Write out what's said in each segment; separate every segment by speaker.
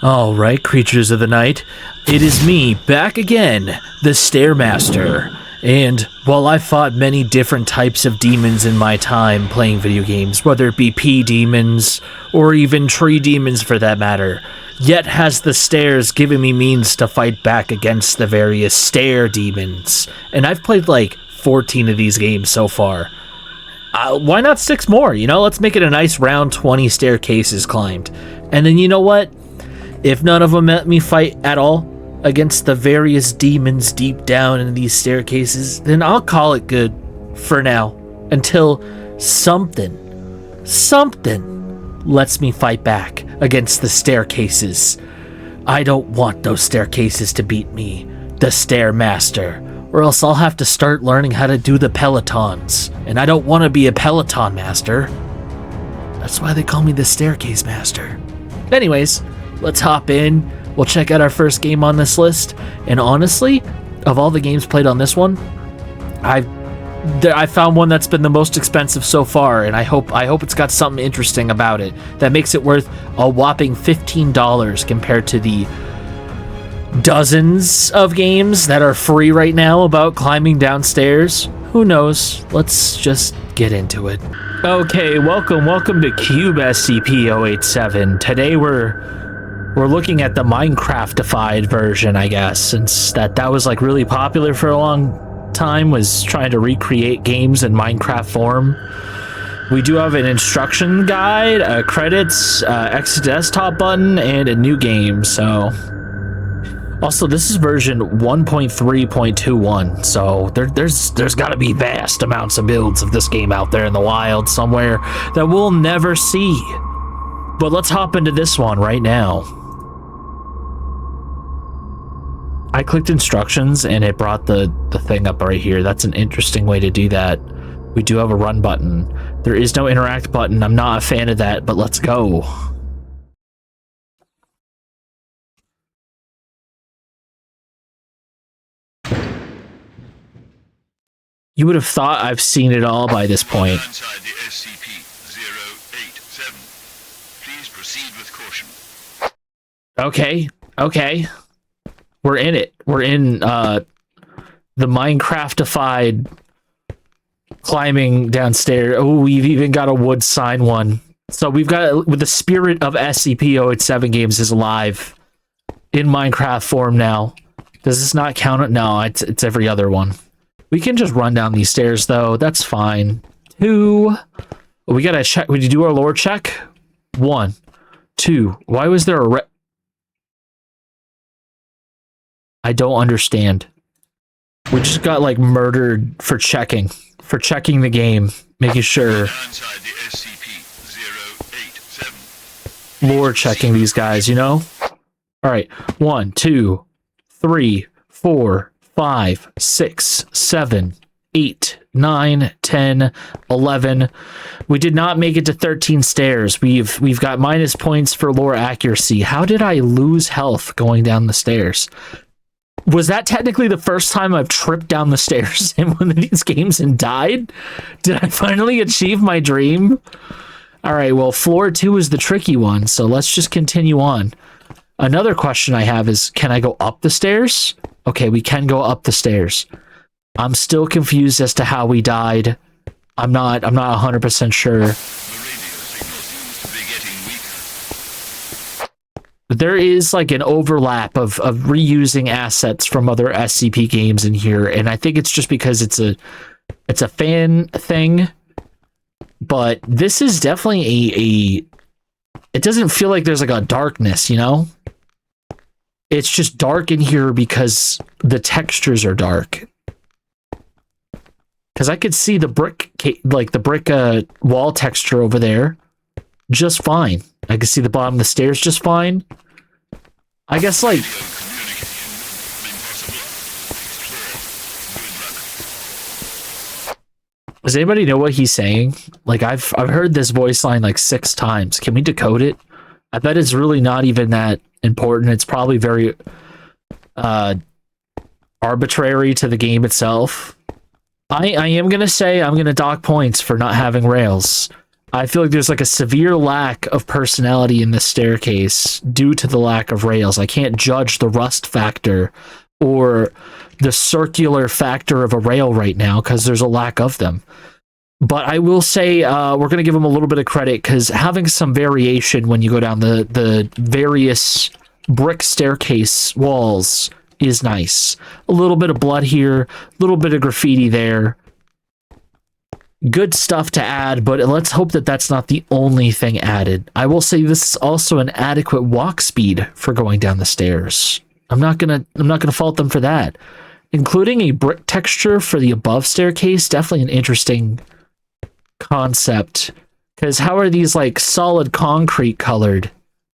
Speaker 1: Alright, creatures of the night, it is me, back again, the Stairmaster. And while I've fought many different types of demons in my time playing video games, whether it be pea demons, or even tree demons for that matter, yet has the stairs given me means to fight back against the various stair demons. And I've played like 14 of these games so far. Why not 6 more, you know? Let's make it a nice round 20 staircases climbed. And then you know what? If none of them let me fight at all against the various demons deep down in these staircases, then I'll call it good for now until something lets me fight back against the staircases. I don't want those staircases to beat me, the Stairmaster, or else I'll have to start learning how to do the pelotons, and I don't want to be a peloton master. That's why they call me the Staircase Master. Anyways, let's hop in. We'll check out our first game on this list. And honestly, of all the games played on this one, I found one that's been the most expensive so far, and I hope it's got something interesting about it that makes it worth a whopping $15 compared to the dozens of games that are free right now about climbing downstairs. Who knows? Let's just get into it. Okay, welcome to Cube SCP-087. Today we're looking at the Minecraftified version, I guess, since that was like really popular for a long time, was trying to recreate games in Minecraft form. We do have an instruction guide, credits, exit desktop button, and a new game. So also this is version 1.3.21, so there's got to be vast amounts of builds of this game out there in the wild somewhere that we'll never see. But let's hop into this one right now. I clicked instructions and it brought the thing up right here. That's an interesting way to do that. We do have a run button. There is no interact button. I'm not a fan of that, but let's go. You would have thought I've seen it all by this point.
Speaker 2: Inside the SCP-087. Please proceed with caution.
Speaker 1: Okay. We're in it. We're in the Minecraftified climbing downstairs. Oh, we've even got a wood sign one. So we've got, with the spirit of SCP-087 games is alive in Minecraft form now. Does this not count it? No, it's every other one. We can just run down these stairs though. That's fine. 2. We gotta check. Would you do our lore check? 1, 2. Why was there a I don't understand. We just got like murdered for checking the game, making sure. Lore checking these guys, you know? All right. 1, 2, 3, 4, 5, 6, 7, 8, 9, 10, 11. We did not make it to 13 stairs. We've got minus points for lore accuracy. How did I lose health going down the stairs? Was that technically the first time I've tripped down the stairs in one of these games and died? Did I finally achieve my dream? All right, well, floor 2 is the tricky one, so let's just continue on. Another question I have is, can I go up the stairs? Okay, we can go up the stairs. I'm still confused as to how we died. I'm not 100% sure. There is like an overlap of reusing assets from other SCP games in here, and I think it's just because it's a fan thing. But this is definitely it doesn't feel like there's like a darkness, you know? It's just dark in here because the textures are dark. Because I could see the brick wall texture over there just fine. I can see the bottom of the stairs just fine. I guess, like... Does anybody know what he's saying? Like, I've heard this voice line like 6 times. Can we decode it? I bet it's really not even that important. It's probably very arbitrary to the game itself. I am going to say I'm going to dock points for not having rails. I feel like there's like a severe lack of personality in this staircase due to the lack of rails. I can't judge the rust factor or the circular factor of a rail right now because there's a lack of them. But I will say we're going to give them a little bit of credit because having some variation when you go down the various brick staircase walls is nice. A little bit of blood here, a little bit of graffiti there. Good stuff to add, but let's hope that that's not the only thing added. I will say this is also an adequate walk speed for going down the stairs. I'm not gonna fault them for that. Including a brick texture for the above staircase, definitely an interesting concept. Because how are these like solid concrete colored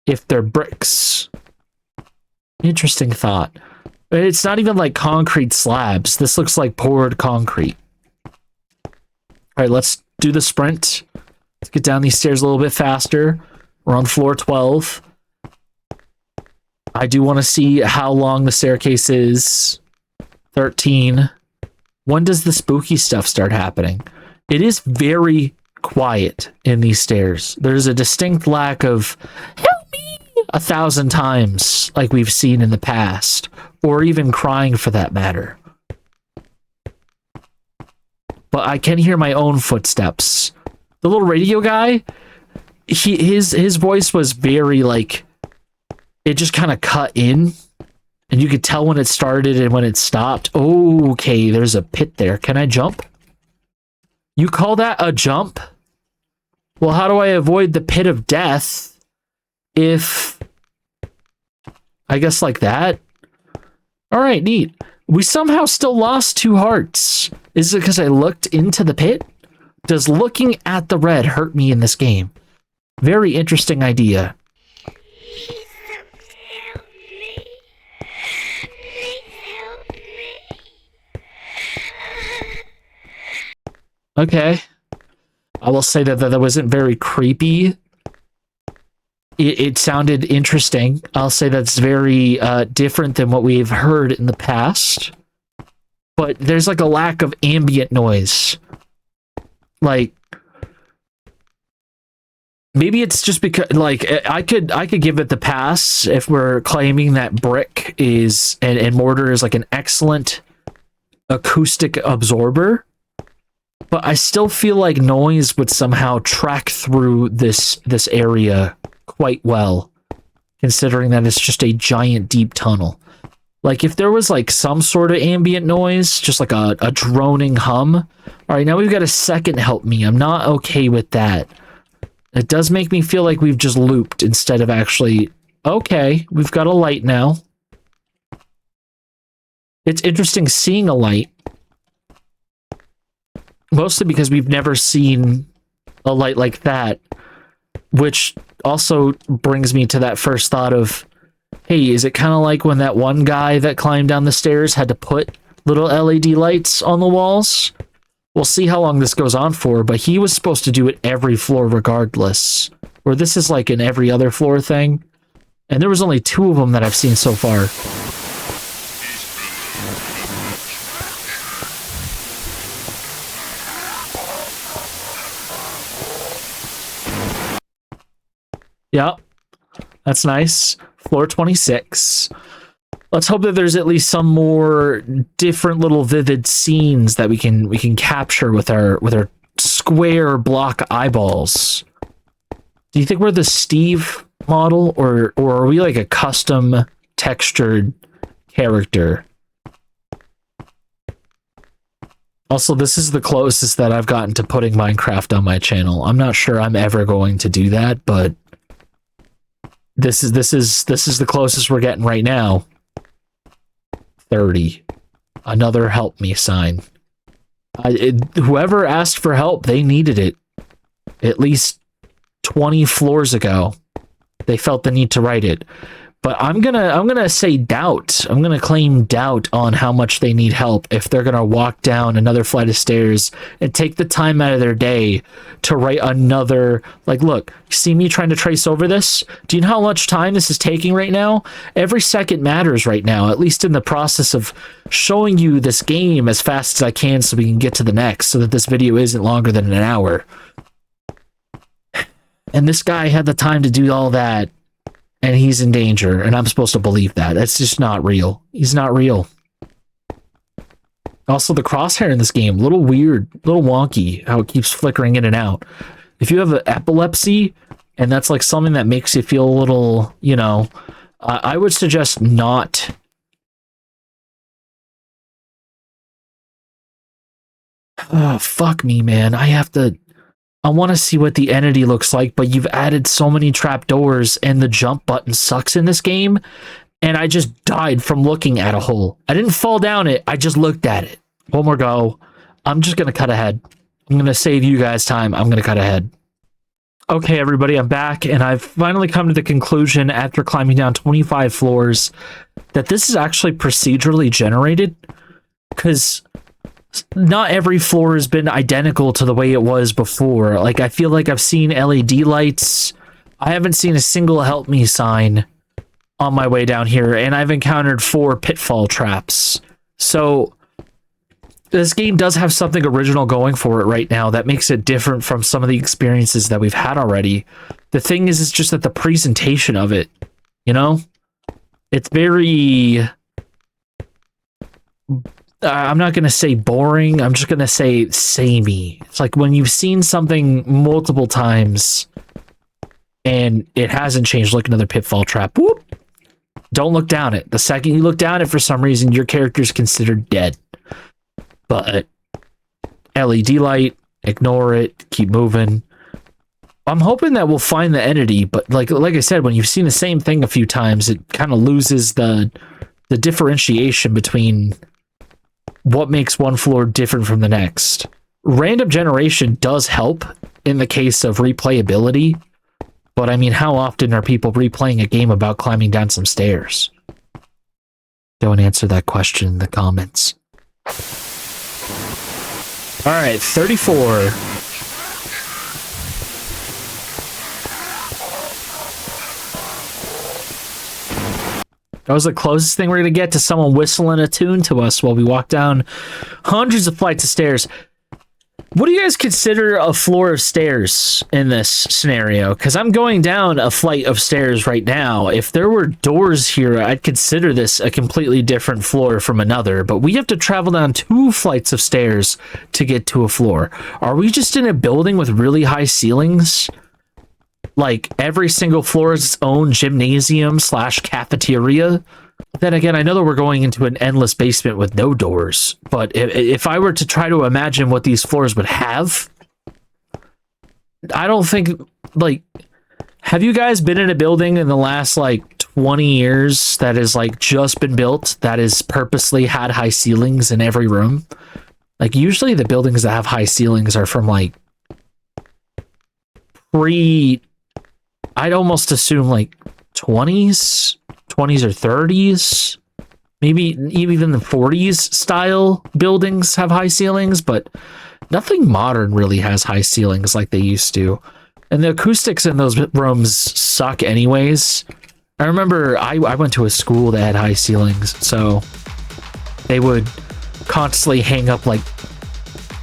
Speaker 1: if they're bricks? Interesting thought. It's not even like concrete slabs. This looks like poured concrete. All right, let's do the sprint. Let's get down these stairs a little bit faster. We're on floor 12. I do want to see how long the staircase is. 13. When does the spooky stuff start happening? It is very quiet in these stairs. There's a distinct lack of help me 1,000 times like we've seen in the past, or even crying for that matter. But I can hear my own footsteps. The little radio guy, his voice was very like, it just kind of cut in, and you could tell when it started and when it stopped. Okay, there's a pit there. Can I jump? You call that a jump? Well, how do I avoid the pit of death if... I guess like that? Alright, neat. We somehow still lost 2 hearts. Is it because I looked into the pit? Does looking at the red hurt me in this game? Very interesting idea. Okay. I will say that wasn't very creepy. It sounded interesting. I'll say that's very different than what we've heard in the past. But there's like a lack of ambient noise. Like, maybe it's just because, like, I could give it the pass if we're claiming that brick is and mortar is like an excellent acoustic absorber. But I still feel like noise would somehow track through this area quite well, considering that it's just a giant deep tunnel. Like, if there was like some sort of ambient noise, just like a droning hum. All right, now we've got a second help me. I'm not okay with that. It does make me feel like we've just looped instead of actually... Okay, we've got a light now. It's interesting seeing a light. Mostly because we've never seen a light like that. Which also brings me to that first thought of, hey, is it kind of like when that one guy that climbed down the stairs had to put little LED lights on the walls? We'll see how long this goes on for, but he was supposed to do it every floor regardless. Or this is like an every other floor thing. And there was only 2 of them that I've seen so far. Yep, that's nice. Floor 26. Let's hope that there's at least some more different little vivid scenes that we can capture with our square block eyeballs. Do you think we're the Steve model, or are we like a custom textured character? Also, this is the closest that I've gotten to putting Minecraft on my channel. I'm not sure I'm ever going to do that, but this is the closest we're getting right now. 30. Another help me sign. Whoever asked for help, they needed it. At least 20 floors ago, they felt the need to write it. But I'm gonna say doubt. I'm gonna claim doubt on how much they need help if they're gonna walk down another flight of stairs and take the time out of their day to write another. Like, look, see me trying to trace over this? Do you know how much time this is taking right now? Every second matters right now, at least in the process of showing you this game as fast as I can so we can get to the next, so that this video isn't longer than an hour. And this guy had the time to do all that, and he's in danger, and I'm supposed to believe that. That's just not real. He's not real. Also, the crosshair in this game, a little weird, a little wonky, how it keeps flickering in and out. If you have epilepsy, and that's like something that makes you feel a little, you know, I would suggest not. Oh, fuck me, man. I want to see what the entity looks like, but you've added so many trapdoors, and the jump button sucks in this game, and I just died from looking at a hole. I didn't fall down it, I just looked at it. One more go. I'm just going to cut ahead. I'm going to save you guys time. I'm going to cut ahead. Okay, everybody, I'm back, and I've finally come to the conclusion after climbing down 25 floors that this is actually procedurally generated, because not every floor has been identical to the way it was before. Like, I feel like I've seen LED lights. I haven't seen a single help me sign on my way down here, and I've encountered 4 pitfall traps. So this game does have something original going for it right now that makes it different from some of the experiences that we've had already. The thing is, it's just that the presentation of it, you know, it's very... I'm not going to say boring. I'm just going to say samey. It's like when you've seen something multiple times and it hasn't changed. Look, another pitfall trap. Whoop. Don't look down it. The second you look down it, for some reason, your character's considered dead. But LED light, ignore it, keep moving. I'm hoping that we'll find the entity, but like I said, when you've seen the same thing a few times, it kind of loses the differentiation between what makes one floor different from the next. Random generation does help in the case of replayability, but I mean, how often are people replaying a game about climbing down some stairs? Don't answer that question in the comments. All right, 34. That was the closest thing we're going to get to someone whistling a tune to us while we walk down hundreds of flights of stairs. What do you guys consider a floor of stairs in this scenario? Because I'm going down a flight of stairs right now. If there were doors here, I'd consider this a completely different floor from another. But we have to travel down 2 flights of stairs to get to a floor. Are we just in a building with really high ceilings? Like, every single floor is its own gymnasium / cafeteria. Then again, I know that we're going into an endless basement with no doors, but if I were to try to imagine what these floors would have, I don't think, like, have you guys been in a building in the last, like, 20 years that has, like, just been built, that has purposely had high ceilings in every room? Like, usually the buildings that have high ceilings are from, like, I'd almost assume like 20s or 30s, maybe even the 40s style buildings have high ceilings, but nothing modern really has high ceilings like they used to. And the acoustics in those rooms suck anyways. I remember I went to a school that had high ceilings, so they would constantly hang up like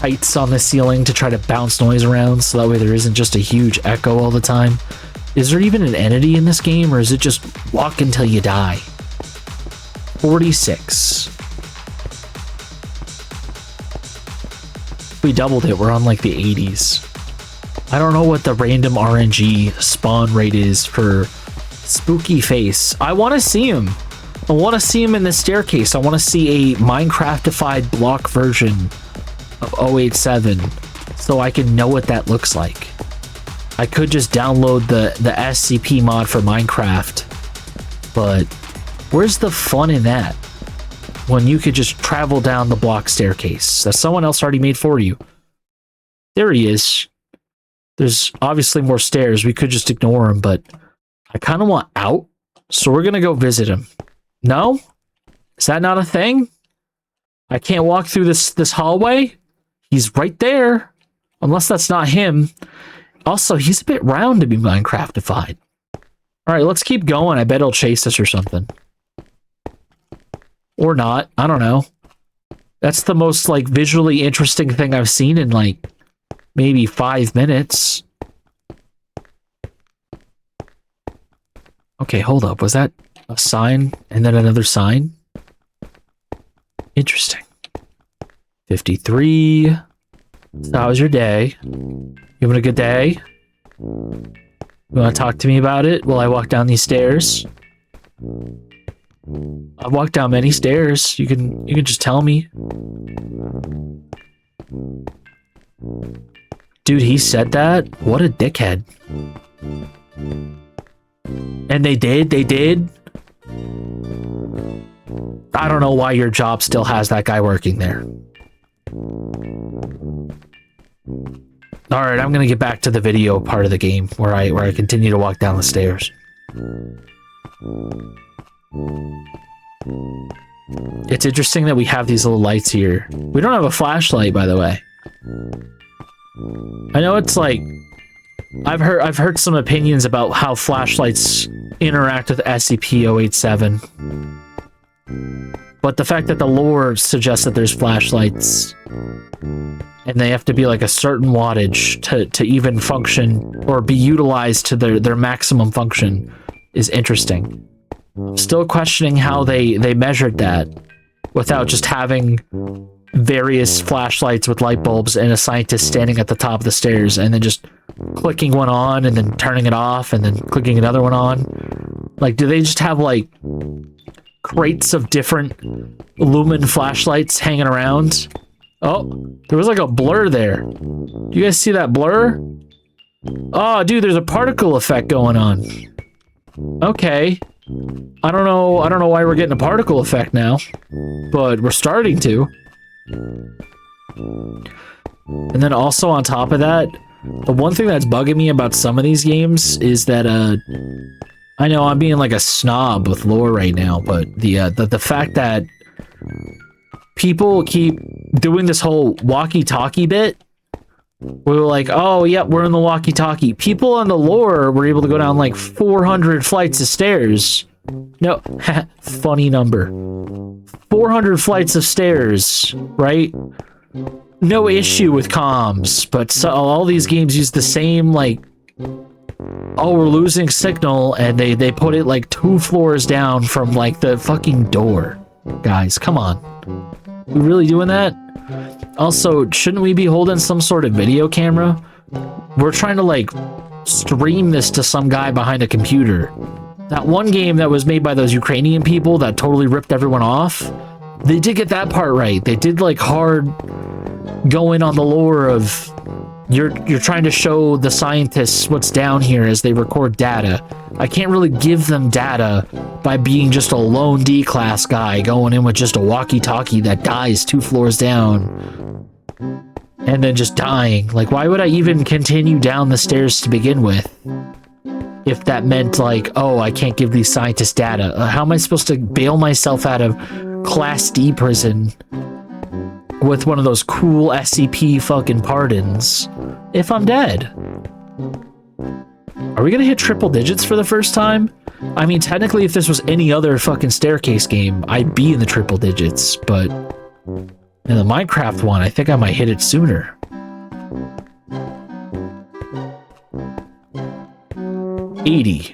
Speaker 1: lights on the ceiling to try to bounce noise around, so that way there isn't just a huge echo all the time. Is there even an entity in this game, or is it just walk until you die? 46. We doubled it. We're on like the 80s. I don't know what the random RNG spawn rate is for Spooky Face. I want to see him. I want to see him in the staircase. I want to see a Minecraftified block version of 087 so I can know what that looks like. I could just download the SCP mod for Minecraft, but where's the fun in that when you could just travel down the block staircase that someone else already made for you? There he is. There's obviously more stairs. We could just ignore him, but I kind of want out, so we're going to go visit him. No? Is that not a thing? I can't walk through this hallway? He's right there. Unless that's not him. Also, he's a bit round to be Minecraftified. Alright, let's keep going. I bet he'll chase us or something. Or not. I don't know. That's the most, like, visually interesting thing I've seen in, like, maybe 5 minutes. Okay, hold up. Was that a sign and then another sign? Interesting. 53. So how was your day? You having a good day? You want to talk to me about it while I walk down these stairs? I've walked down many stairs. You can just tell me. Dude, he said that? What a dickhead. And they did? I don't know why your job still has that guy working there. Alright, I'm gonna get back to the video part of the game where I continue to walk down the stairs. It's interesting that we have these little lights here. We don't have a flashlight, by the way. I know it's like I've heard some opinions about how flashlights interact with SCP-087. But the fact that the lore suggests that there's flashlights and they have to be like a certain wattage to even function or be utilized to their maximum function is interesting. I'm still questioning how they measured that without just having various flashlights with light bulbs and a scientist standing at the top of the stairs and then just clicking one on and then turning it off and then clicking another one on. Like, do they just have like crates of different lumen flashlights hanging around? Oh, there was like a blur there. Do you guys see that blur? Oh, dude, there's a particle effect going on. Okay. I don't know why we're getting a particle effect now, but we're starting to. And then also on top of that, the one thing that's bugging me about some of these games is that I know I'm being like a snob with lore right now, but the fact that people keep doing this whole walkie-talkie bit, we were like, oh yeah, we're in the walkie-talkie. People on the lore were able to go down like 400 flights of stairs. No, funny number. 400 flights of stairs, right? No issue with comms, but all these games use the same, like, oh, we're losing signal, and they put it like 2 floors down from like the fucking door. Guys, come on. We really doing that? Also, shouldn't we be holding some sort of video camera? We're trying to like stream this to some guy behind a computer. That one game that was made by those Ukrainian people that totally ripped everyone off, they did get that part right. They did like hard go in on the lore of you're trying to show the scientists what's down here as they record data. I can't really give them data by being just a lone D-class guy going in with just a walkie-talkie that dies 2 floors down and then just dying. Like, why would I even continue down the stairs to begin with if that meant like, oh, I can't give these scientists data? How am I supposed to bail myself out of Class D prison with one of those cool SCP fucking pardons if I'm dead? Are we gonna hit triple digits for the first time? I mean, technically, if this was any other fucking staircase game, I'd be in the triple digits, but in the Minecraft one, I think I might hit it sooner. $80.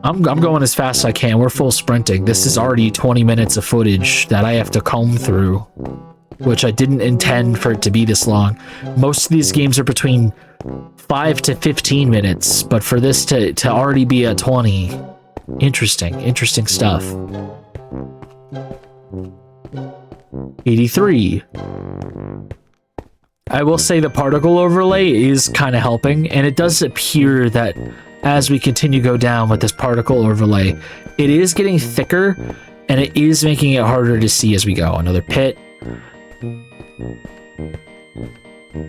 Speaker 1: I'm going as fast as I can. We're full sprinting. This is already 20 minutes of footage that I have to comb through, which I didn't intend for it to be this long. Most of these games are between 5 to 15 minutes, but for this to already be a 20, interesting stuff. 83. I will say the particle overlay is kind of helping, and it does appear that as we continue to go down with this particle overlay, it is getting thicker, and it is making it harder to see as we go. Another pit.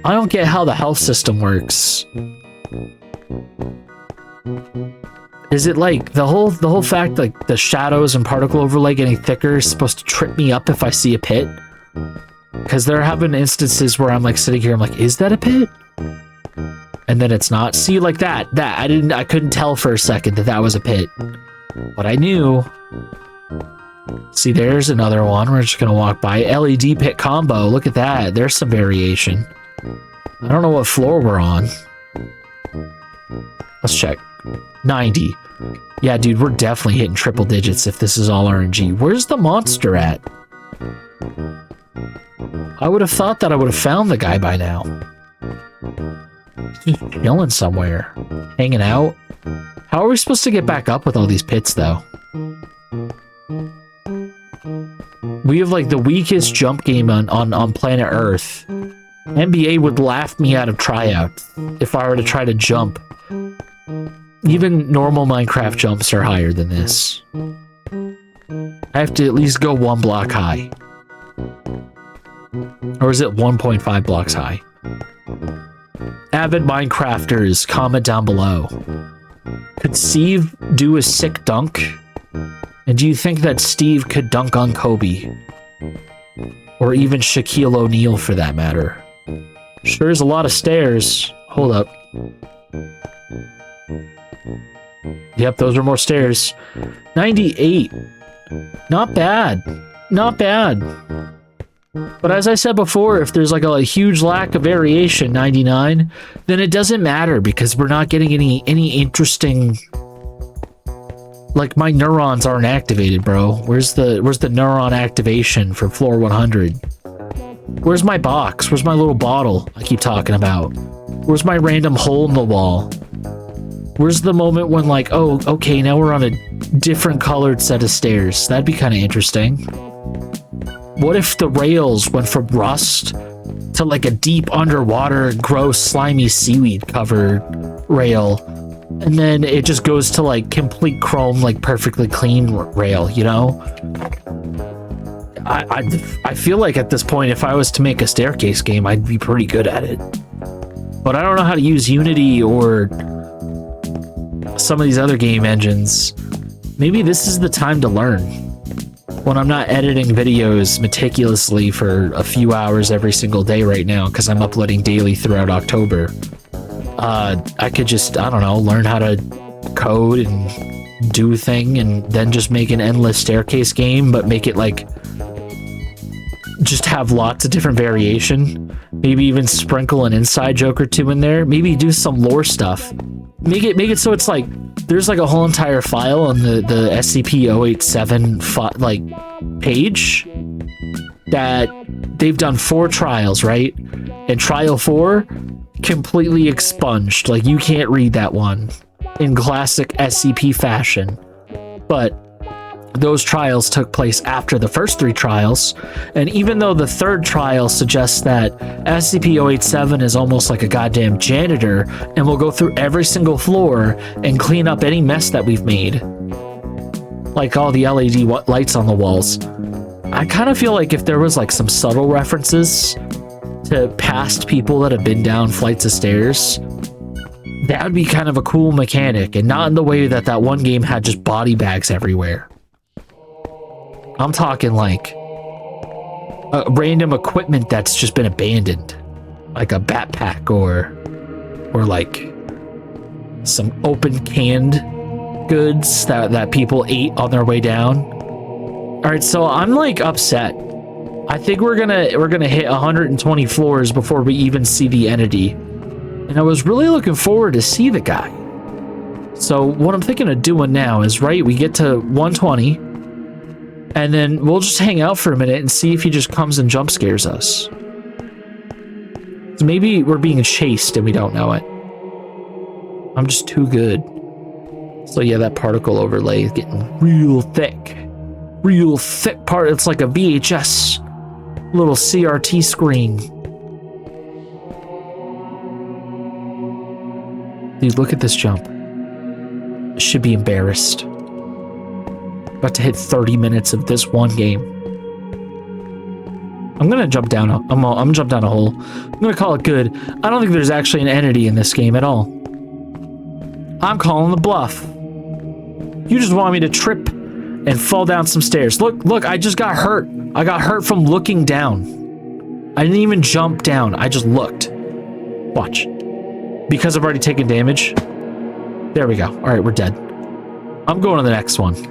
Speaker 1: I don't get how the health system works. Is it like the whole fact like the shadows and particle overlay getting thicker is supposed to trip me up if I see a pit? Because there have been instances where I'm like sitting here, I'm like, is that a pit? And then it's not. See, like that I couldn't tell for a second that was a pit, but I knew. See, there's another one. We're just gonna walk by. LED pit combo. Look at that. There's some variation. I don't know what floor we're on. Let's check. 90. Yeah, dude, we're definitely hitting triple digits if this is all RNG. Where's the monster at? I would have thought that I would have found the guy by now. He's just chilling somewhere. Hanging out. How are we supposed to get back up with all these pits, though? We have, like, the weakest jump game on planet Earth. NBA would laugh me out of tryouts if I were to try to jump. Even normal Minecraft jumps are higher than this. I have to at least go 1 block high. Or is it 1.5 blocks high? Avid Minecrafters, comment down below. Could Steve do a sick dunk? And do you think that Steve could dunk on Kobe? Or even Shaquille O'Neal for that matter? Sure is a lot of stairs. Hold up. Yep, those are more stairs. 98. Not bad. Not bad. But as I said before, if there's like a huge lack of variation, 99, then it doesn't matter because we're not getting any interesting... Like, my neurons aren't activated, bro. Where's the neuron activation for floor 100? Where's my box? Where's my little bottle I keep talking about? Where's my random hole in the wall? Where's the moment when, like, oh, okay, now we're on a different colored set of stairs? That'd be kind of interesting. What if the rails went from rust to, like, a deep underwater, gross, slimy, seaweed-covered rail, and then it just goes to, like, complete chrome, like, perfectly clean rail, you know? I feel like at this point, if I was to make a staircase game, I'd be pretty good at it. But I don't know how to use Unity or some of these other game engines. Maybe this is the time to learn. When I'm not editing videos meticulously for a few hours every single day right now, because I'm uploading daily throughout October, I could just, I don't know, learn how to code and do a thing and then just make an endless staircase game, but make it like, just have lots of different variation. Maybe even sprinkle an inside joke or two in there. Maybe do some lore stuff. Make it so it's like there's like a whole entire file on the SCP-087 like page that they've done 4 trials, right? And trial 4 completely expunged. Like, you can't read that one in classic SCP fashion. But those trials took place after the first 3 trials, and even though the 3rd trial suggests that SCP-087 is almost like a goddamn janitor and will go through every single floor and clean up any mess that we've made, like all the LED lights on the walls, I kind of feel like if there was like some subtle references to past people that have been down flights of stairs, that would be kind of a cool mechanic, and not in the way that that one game had just body bags everywhere. I'm talking like random equipment that's just been abandoned, like a backpack or like some open canned goods that people ate on their way down. All right, so I'm like upset. I think we're gonna hit 120 floors before we even see the entity, and I was really looking forward to see the guy. So what I'm thinking of doing now is, right, we get to 120. And then we'll just hang out for a minute and see if he just comes and jump scares us. So maybe we're being chased and we don't know it. I'm just too good. So yeah, that particle overlay is getting real thick. Real thick part. It's like a VHS little CRT screen. Dude, look at this jump. Should be embarrassed. About to hit 30 minutes of this one game. I'm gonna jump down. I'm gonna jump down a hole. I'm gonna call it good. I don't think there's actually an entity in this game at all. I'm calling the bluff. You just want me to trip and fall down some stairs. Look, I just got hurt. I got hurt from looking down. I didn't even jump down. I just looked. Watch. Because I've already taken damage. There we go. All right, we're dead. I'm going to the next one.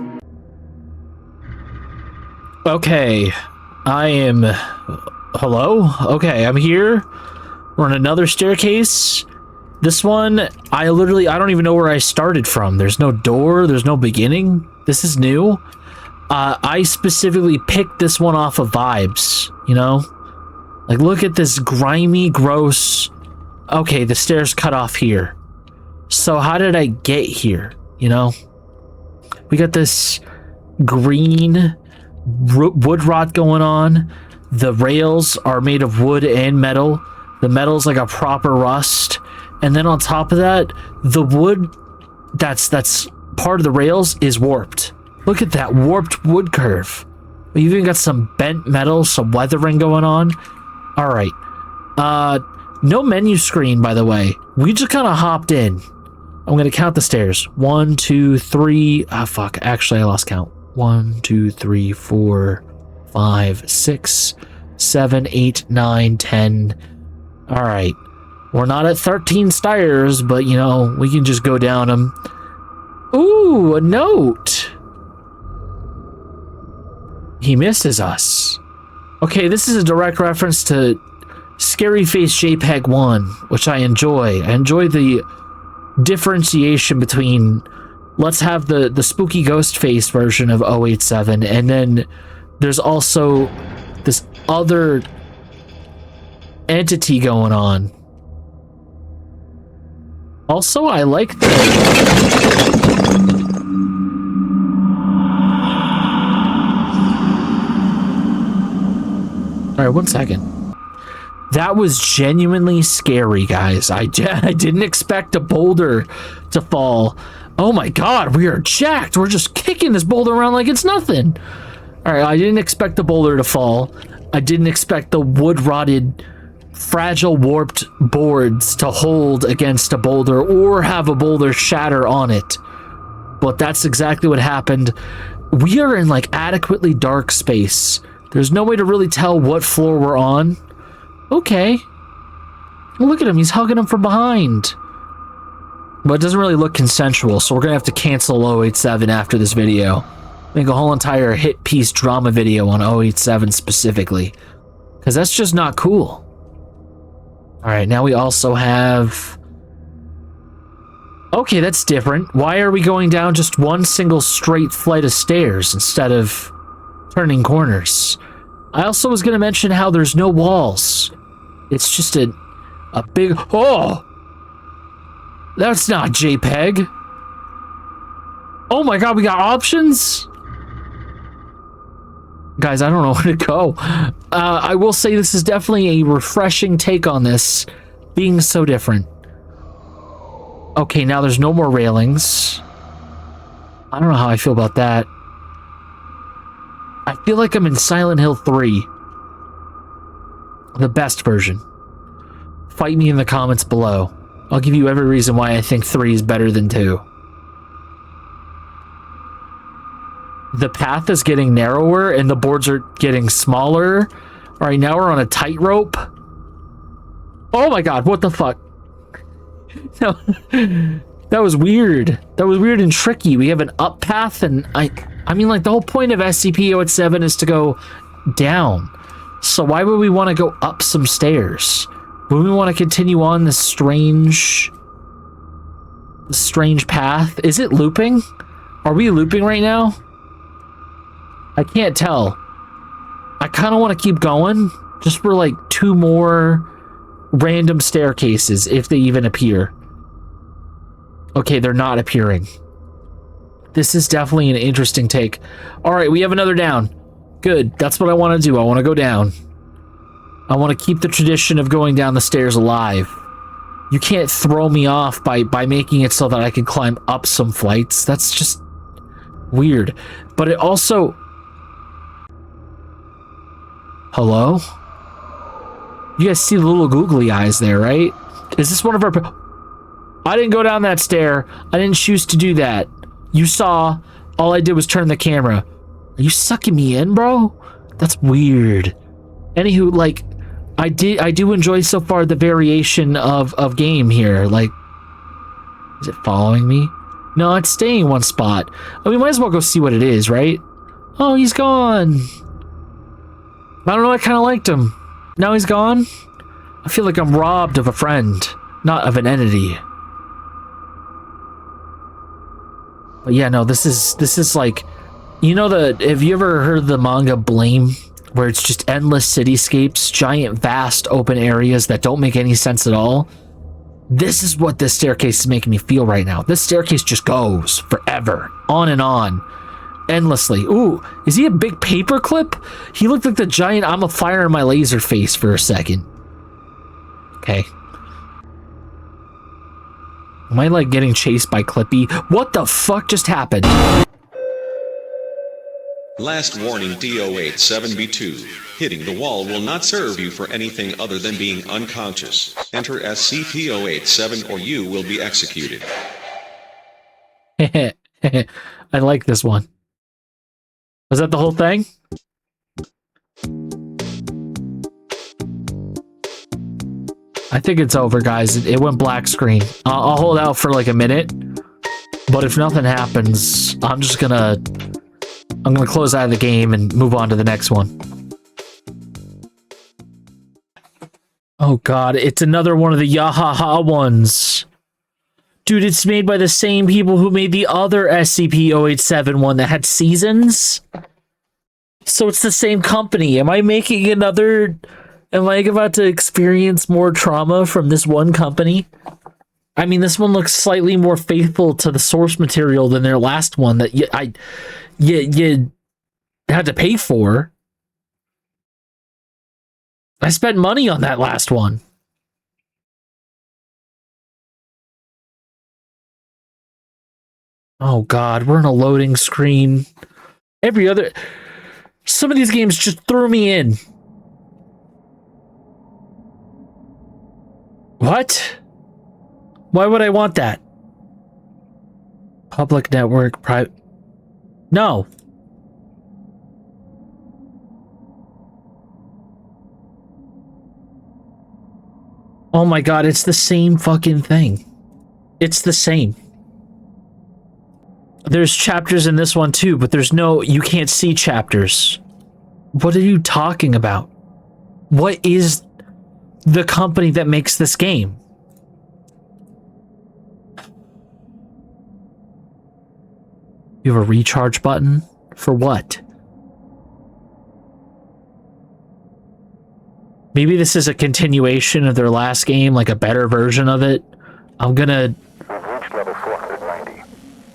Speaker 1: Okay, I am... Hello? Okay, I'm here. We're on another staircase. This one, I don't even know where I started from. There's no door, there's no beginning. This is new. I specifically picked this one off of vibes, you know? Like, look at this grimy, gross... Okay, the stairs cut off here. So how did I get here, you know? We got this green wood rot going on. The rails are made of wood and metal. The metal's like a proper rust. And then on top of that, the wood that's part of the rails is warped. Look at that warped wood curve. We even got some bent metal, some weathering going on. All right. No menu screen, by the way. We just kind of hopped in. I'm going to count the stairs. 1, 2, 3. Ah, fuck. Actually, I lost count. 1, 2, 3, 4, 5, 6, 7, 8, 9, 10. All right. We're not at 13 stairs, but, you know, we can just go down them. Ooh, a note. He misses us. Okay, this is a direct reference to Scary Face JPEG 1, which I enjoy. I enjoy the differentiation between let's have the spooky ghost face version of 087, and then there's also this other entity going on. Also, I like the... Alright, 1 second. That was genuinely scary, guys. I didn't expect a boulder to fall. Oh my god, we are jacked. We're just kicking this boulder around like it's nothing. Alright, I didn't expect the boulder to fall. I didn't expect the wood-rotted... fragile warped boards to hold against a boulder or have a boulder shatter on it. But that's exactly what happened. We are in like adequately dark space. There's no way to really tell what floor we're on. Okay. Look at him, he's hugging him from behind. But it doesn't really look consensual, so we're gonna have to cancel 087 after this video. Make a whole entire hit piece drama video on 087 specifically. Because that's just not cool. Alright, now we also have... Okay, that's different. Why are we going down just one single straight flight of stairs instead of turning corners? I also was going to mention how there's no walls. It's just a big... Oh! That's not JPEG. Oh my god, we got options? Guys, I don't know where to go. I will say this is definitely a refreshing take on this, being so different. Okay, now there's no more railings. I don't know how I feel about that. I feel like I'm in Silent Hill 3. The best version. Fight me in the comments below. I'll give you every reason why I think 3 is better than 2. The path is getting narrower and the boards are getting smaller. All right, now we're on a tightrope. Oh my god, what the fuck? No, that was weird. That was weird and tricky. We have an up path, and I mean, like, the whole point of SCP-087 is to go down. So why would we want to go up some stairs? Would we want to continue on this strange path? Is it looping? Are we looping right now? I can't tell. I kind of want to keep going, just for like 2 more random staircases, if they even appear. Okay, they're not appearing. This is definitely an interesting take. All right, we have another down. Good, that's what I want to do. I want to go down. I want to keep the tradition of going down the stairs alive. You can't throw me off by making it so that I can climb up some flights. That's just weird. But it also... Hello? You guys see the little googly eyes there, right? Is this one of our... I didn't go down that stair. I didn't choose to do that. You saw. All I did was turn the camera. Are you sucking me in, bro? That's weird. Anywho, like, I do enjoy so far the variation of game here. Like, is it following me? No, it's staying in one spot. We might as well go see what it is, right? Oh, he's gone. I don't know, I kind of liked him. Now he's gone? I feel like I'm robbed of a friend. not of an entity. But yeah, no, this is like, you know, have you ever heard of the manga Blame, where it's just endless cityscapes, giant vast open areas that don't make any sense at all? This is what this staircase is making me feel right now. This staircase just goes forever, on and on, endlessly. Ooh, is he a big paperclip? He looked like the giant I'm a fire in my laser face for a second. Okay. Am I like getting chased by Clippy? What the fuck just happened?
Speaker 3: Last warning, D087B2. Hitting the wall will not serve you for anything other than being unconscious. Enter SCP-087 or you will be executed.
Speaker 1: I like this one. Was that the whole thing? I think it's over, guys. It went black screen. I'll hold out for like a minute, but if nothing happens, I'm gonna close out of the game and move on to the next one. Oh god, it's another one of the Yahaha ones. Dude, it's made by the same people who made the other SCP-087 one that had seasons. So it's the same company. Am I making another... Am I about to experience more trauma from this one company? I mean, this one looks slightly more faithful to the source material than their last one that you had to pay for. I spent money on that last one. Oh god, we're in a loading screen. Some of these games just threw me in. What? Why would I want that? Public network, private... No. Oh my god, it's the same fucking thing. It's the same. There's chapters in this one too, but you can't see chapters. What are you talking about? What is the company that makes this game? You have a recharge button? For what? Maybe this is a continuation of their last game, like a better version of it. I'm gonna...
Speaker 4: We've reached level 490.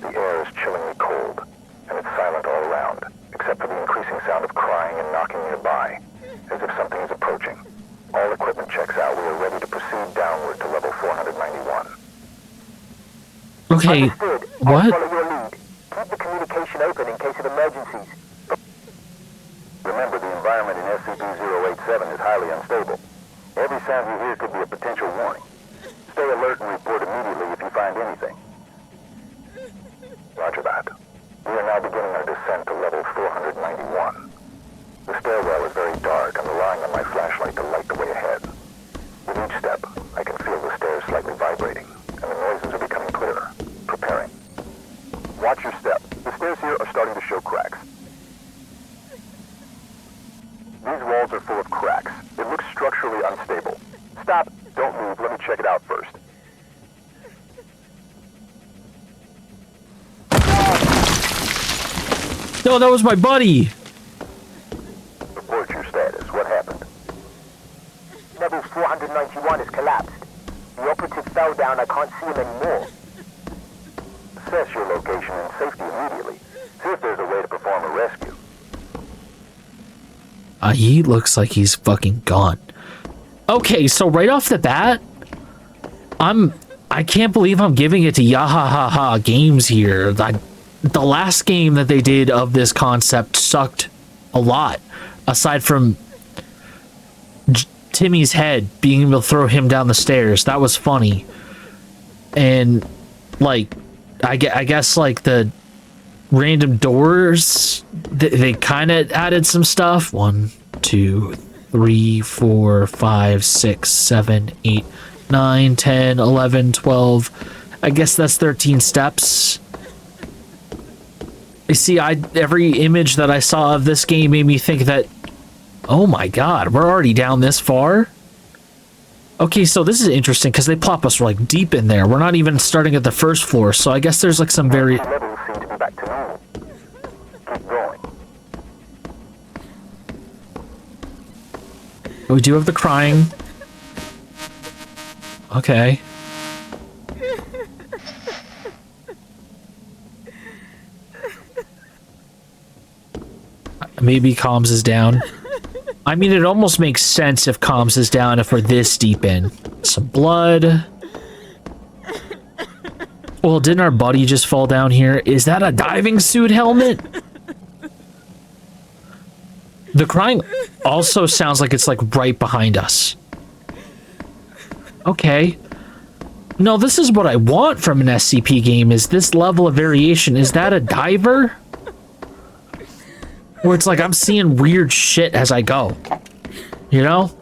Speaker 4: The air is chillingly cold, and it's silent all around, except for the increasing sound of crying and knocking nearby, as if something is approaching. All equipment checks out. We are ready to proceed downward to level 491.
Speaker 1: Okay,
Speaker 5: Understood.
Speaker 1: what?
Speaker 5: I'll follow your lead. Keep the communication open in case of emergencies.
Speaker 4: Remember, the environment in SCP-087 is highly unstable. Every sound you hear could be a potential warning. Stay alert and report immediately if you find anything. Roger that. We are now beginning our descent to level 491. The stairwell is very dark. I'm relying on my flashlight to light the way ahead. With each step, I can feel the stairs slightly vibrating, and the noises are becoming clearer. Preparing. Watch your step. The stairs here are starting to show cracks. These walls are full of cracks. It looks structurally unstable. Stop. Don't move. Let me check it out first.
Speaker 1: No, that was my buddy.
Speaker 4: Report your status. What happened?
Speaker 5: Level 491 has collapsed. The operative fell down. I can't see him anymore.
Speaker 4: Assess your location and safety immediately. See if there's a way to perform a rescue.
Speaker 1: He looks like he's fucking gone. Okay, so right off the bat, I can't believe I'm giving it to Yahahaha Games here. The last game that they did of this concept sucked a lot, aside from Timmy's head being able to throw him down the stairs. That was funny. And like, I guess like the random doors, they kind of added some stuff. 1, 2, 3, 4, 5, 6, 7, 8, 9, 10, 11, 12. I guess that's 13 steps. You see, every image that I saw of this game made me think that, oh my god, we're already down this far? Okay, so this is interesting because they plop us like deep in there. We're not even starting at the first floor, so I guess there's like some very...
Speaker 4: Levels seem to be back to normal. Keep going.
Speaker 1: We do have the crying. Okay. Maybe comms is down. I mean, it almost makes sense if comms is down if we're this deep in. Some blood. Well, didn't our buddy just fall down here? Is that a diving suit helmet? The crying also sounds like it's like right behind us. Okay. No, this is what I want from an SCP game, is this level of variation. Is that a diver? Where it's like I'm seeing weird shit as I go. You know?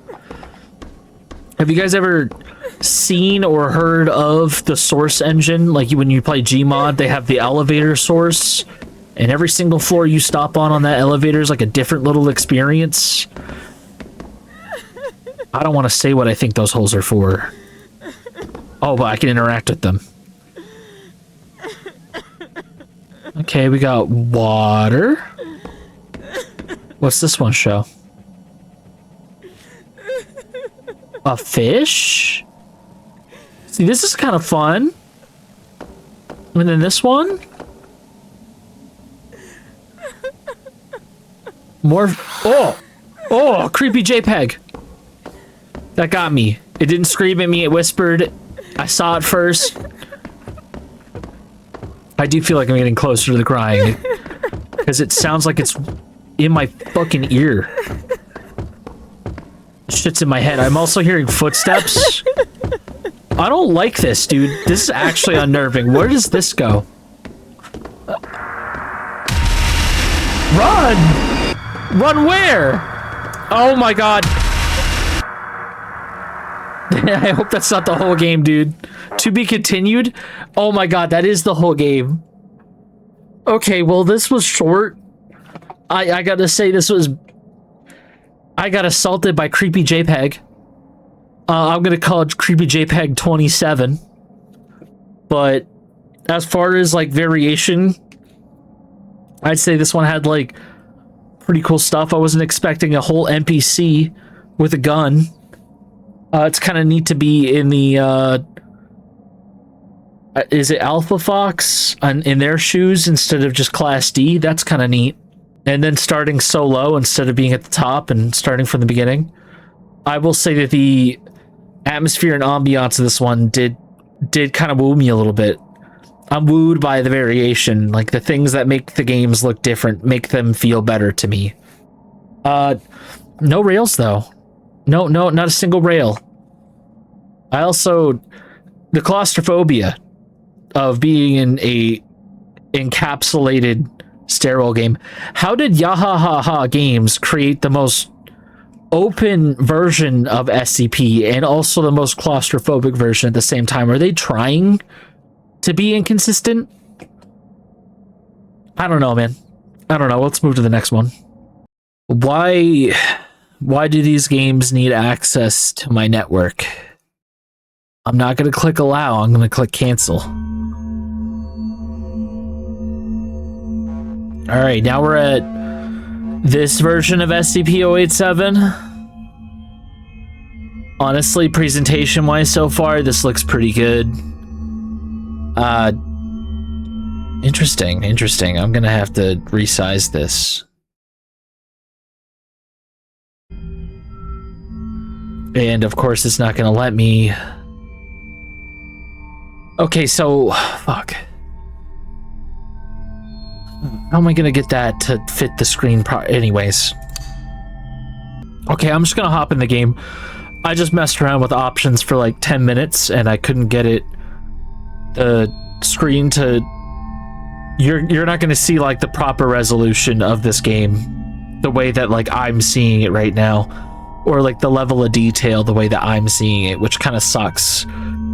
Speaker 1: Have you guys ever seen or heard of the source engine? Like when you play Gmod, they have the elevator source. And every single floor you stop on that elevator is like a different little experience. I don't want to say what I think those holes are for. Oh, but I can interact with them. Okay, we got water. What's this one show? A fish? See, this is kind of fun. And then this one? More... Oh! Oh, creepy JPEG. That got me. It didn't scream at me, it whispered. I saw it first. I do feel like I'm getting closer to the crying. Because it sounds like it's in my fucking ear. Shit's in my head. I'm also hearing footsteps. I don't like this, dude. This is actually unnerving. Where does this go? Run! Run where? Oh my god. I hope that's not the whole game, dude. To be continued? Oh my god, that is the whole game. Okay, well, this was short. I gotta say, this was... I got assaulted by Creepy JPEG. I'm gonna call it Creepy JPEG 27. But as far as, like, variation, I'd say this one had, like, pretty cool stuff. I wasn't expecting a whole NPC with a gun. It's kind of neat to be in the, is it Alpha Fox? In their shoes instead of just Class D? That's kind of neat. And then starting so low instead of being at the top and starting from the beginning. I will say that the atmosphere and ambiance of this one did kind of woo me a little bit. I'm wooed by the variation. Like, the things that make the games look different make them feel better to me. No rails, though. No, not a single rail. I also... The claustrophobia of being in a encapsulated sterile game. How did Yahahaha Games create the most open version of SCP and also the most claustrophobic version at the same time? Are they trying to be inconsistent? I don't know, man. I don't know. Let's move to the next one. Why do these games need access to my network? I'm not going to click allow. I'm going to click cancel. All right, now we're at this version of SCP-087. Honestly, presentation-wise so far, this looks pretty good. Interesting. I'm gonna have to resize this. And of course, it's not gonna let me... Okay, so... Fuck. How am I gonna get that to fit the screen anyways? Okay, I'm just gonna hop in the game. I just messed around with options for like 10 minutes and I couldn't get it... the screen to... You're not gonna see like the proper resolution of this game the way that like I'm seeing it right now, or like the level of detail the way that I'm seeing it, which kind of sucks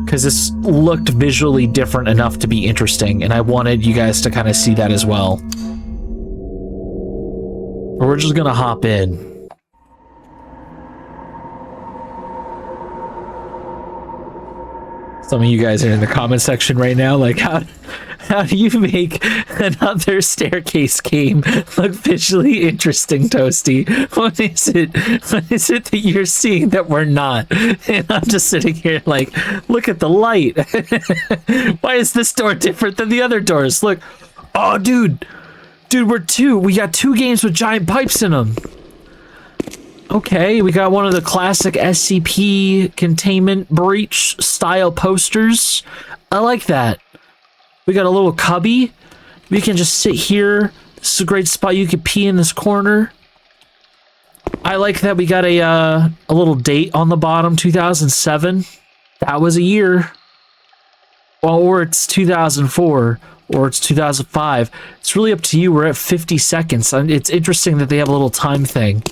Speaker 1: because this looked visually different enough to be interesting and I wanted you guys to kind of see that as well. We're just gonna hop in. Some of you guys are in the comment section right now, like, how do you make another staircase game look visually interesting, Toasty? What is it? What is it that you're seeing that we're not? And I'm just sitting here like, look at the light. Why is this door different than the other doors? Look. Oh, dude, we got 2 games with giant pipes in them. Okay, we got one of the classic SCP containment breach style posters. I like that. We got a little cubby. We can just sit here. This is a great spot. You could pee in this corner. I like that we got a little date on the bottom, 2007. That was a year. Well, or it's 2004, or it's 2005. It's really up to you. We're at 50 seconds. It's interesting that they have a little time thing.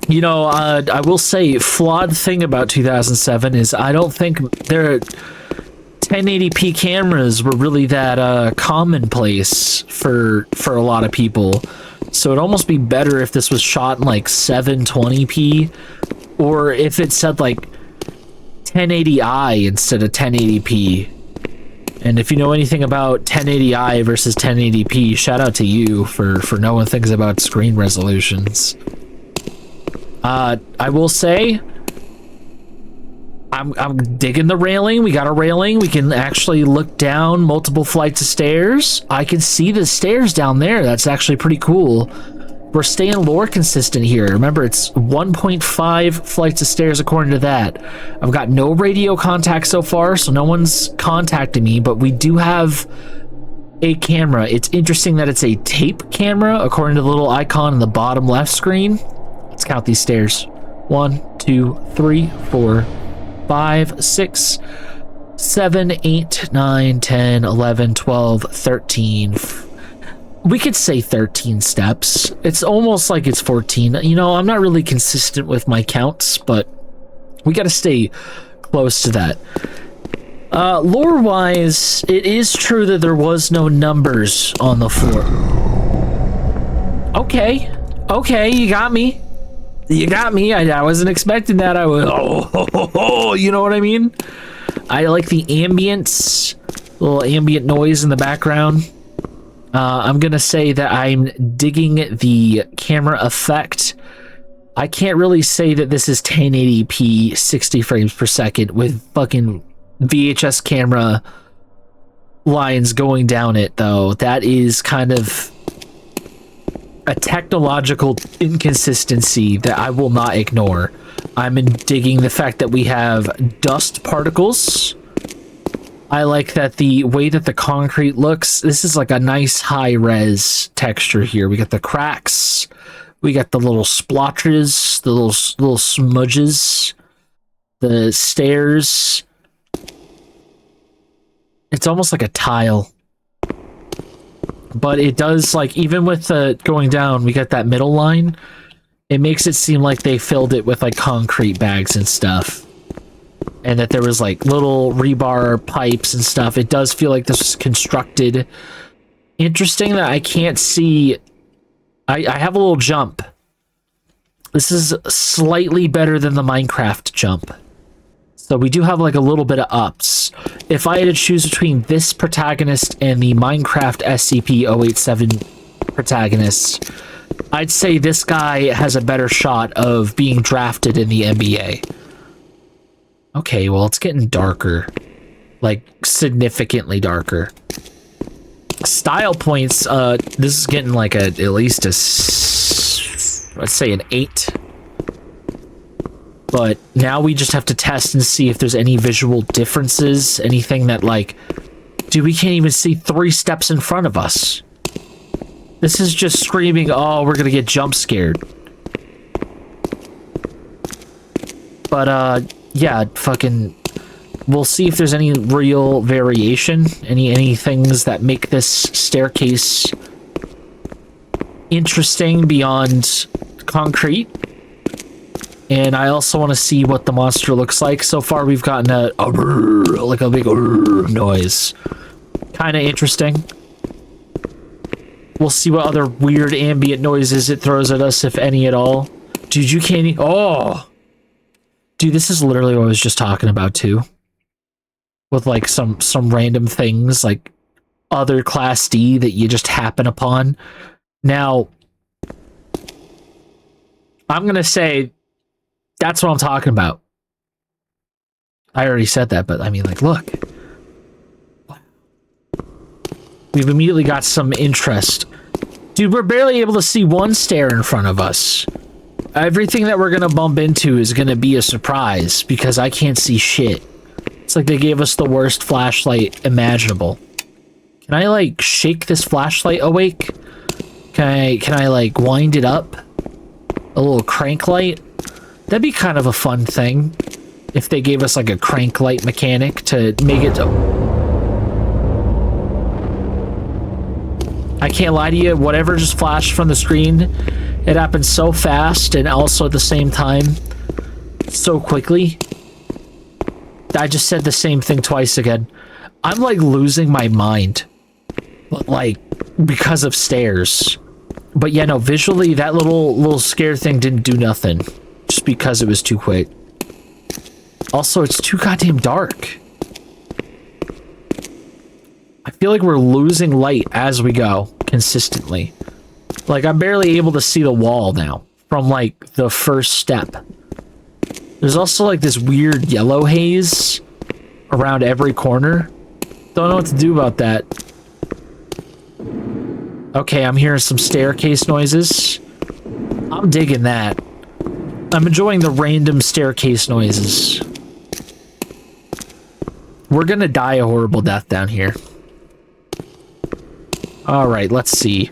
Speaker 1: You know, I will say, flawed thing about 2007 is I don't think their 1080p cameras were really that commonplace for a lot of people. So it'd almost be better if this was shot in like 720p, or if it said like 1080i instead of 1080p. And if you know anything about 1080i versus 1080p, shout out to you for knowing things about screen resolutions. I will say, I'm digging the railing. We got a railing. We can actually look down multiple flights of stairs. I can see the stairs down there. That's actually pretty cool. We're staying lore consistent here. Remember, it's 1.5 flights of stairs according to that. I've got no radio contact so far, so no one's contacting me, but we do have a camera. It's interesting that it's a tape camera according to the little icon in the bottom left screen. Let's count these stairs. 1, 2, 3, 4, 5, 6, 7, 8, 9, 10, 11, 12, 13. We could say 13 steps. It's almost like it's 14. You know, I'm not really consistent with my counts, but we got to stay close to that. Lore-wise, it is true that there was no numbers on the floor. Okay, you got me. I wasn't expecting that. I was, you know what I mean? I like the ambience, little ambient noise in the background. I'm gonna say that I'm digging the camera effect. I can't really say that this is 1080p 60 frames per second with fucking VHS camera lines going down it, though. That is kind of a technological inconsistency that I will not ignore. I'm digging the fact that we have dust particles. I like that the way that the concrete looks. This is like a nice high-res texture here. We got the cracks. We got the little splotches, the little smudges, the stairs. It's almost like a tile. But it does, like, even with the going down, we got that middle line. It makes it seem like they filled it with, like, concrete bags and stuff. And that there was, like, little rebar pipes and stuff. It does feel like this was constructed. Interesting that I can't see... I have a little jump. This is slightly better than the Minecraft jump. So we do have like a little bit of ups. If I had to choose between this protagonist and the Minecraft SCP-087 protagonist, I'd say this guy has a better shot of being drafted in the NBA. Okay, well, it's getting darker. Like, significantly darker. Style points, this is getting like at least a, let's say an 8. But now we just have to test and see if there's any visual differences, anything that, like, dude, we can't even see 3 steps in front of us. This is just screaming, oh, we're gonna get jump scared. But, yeah, fucking, we'll see if there's any real variation, any things that make this staircase interesting beyond concrete. And I also want to see what the monster looks like. So far, we've gotten a like a big noise. Kind of interesting. We'll see what other weird ambient noises it throws at us, if any at all. Dude, you can't... Oh! Dude, this is literally what I was just talking about, too. with like some random things like other Class D that you just happen upon. Now, I'm gonna say that's what I'm talking about. I already said that, but I mean, like, look. We've immediately got some interest. Dude, we're barely able to see one stair in front of us. Everything that we're gonna bump into is gonna be a surprise because I can't see shit. It's like they gave us the worst flashlight imaginable. Can I, like, shake this flashlight awake? Can I like, wind it up? A little crank light? That'd be kind of a fun thing. If they gave us, like, a crank light mechanic to make it... I can't lie to you, whatever just flashed from the screen, it happened so fast and also at the same time, so quickly. I just said the same thing twice again. I'm, like, losing my mind. Like, because of stairs. But yeah, no, visually, that little scare thing didn't do nothing. Just because it was too quick. Also, it's too goddamn dark. I feel like we're losing light as we go, consistently. Like, I'm barely able to see the wall now, from, like, the first step. There's also, like, this weird yellow haze around every corner. Don't know what to do about that. Okay, I'm hearing some staircase noises. I'm digging that. I'm enjoying the random staircase noises. We're gonna die a horrible death down here. Alright, let's see.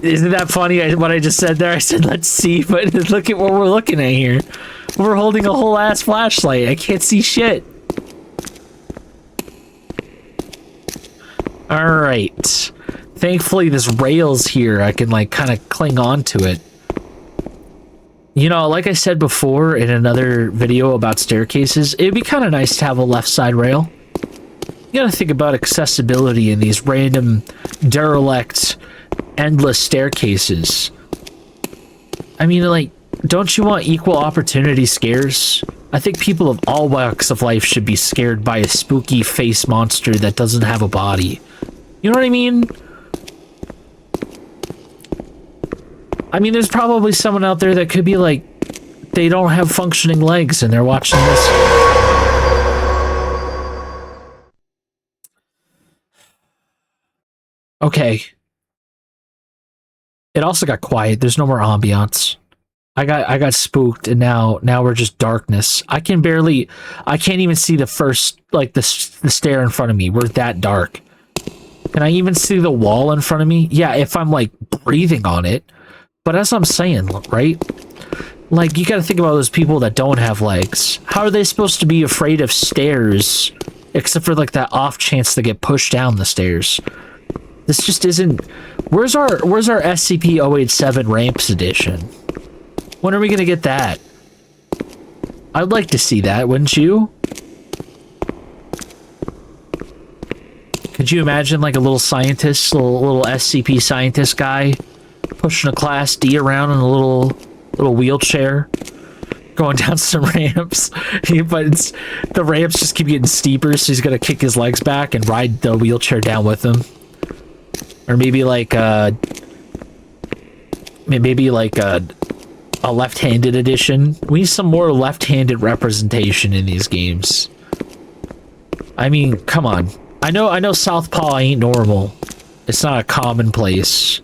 Speaker 1: Isn't that funny what I just said there? I said, let's see, but look at what we're looking at here. We're holding a whole ass flashlight. I can't see shit. Alright. Thankfully, this rail's here. I can, like, kind of cling on to it. You know, like I said before in another video about staircases, it'd be kind of nice to have a left side rail. You gotta think about accessibility in these random, derelict, endless staircases. I mean, like, don't you want equal opportunity scares? I think people of all walks of life should be scared by a spooky face monster that doesn't have a body. You know what I mean? I mean, there's probably someone out there that could be like, they don't have functioning legs and they're watching this. Okay. It also got quiet. There's no more ambiance. I got spooked and now we're just darkness. I can't even see the first, like, the stair in front of me. We're that dark. Can I even see the wall in front of me? Yeah, if I'm, like, breathing on it. But as I'm saying, right? Like, you gotta think about those people that don't have legs. How are they supposed to be afraid of stairs? Except for, like, that off chance to get pushed down the stairs. This just isn't... Where's our SCP-087 Ramps edition? When are we gonna get that? I'd like to see that, wouldn't you? Could you imagine, like, a little scientist, little SCP scientist guy pushing a Class D around in a little wheelchair, going down some ramps? But the ramps just keep getting steeper, so he's gonna kick his legs back and ride the wheelchair down with him. Or maybe like a left-handed edition. We need some more left-handed representation in these games. I mean, come on. I know Southpaw ain't normal. It's not a commonplace.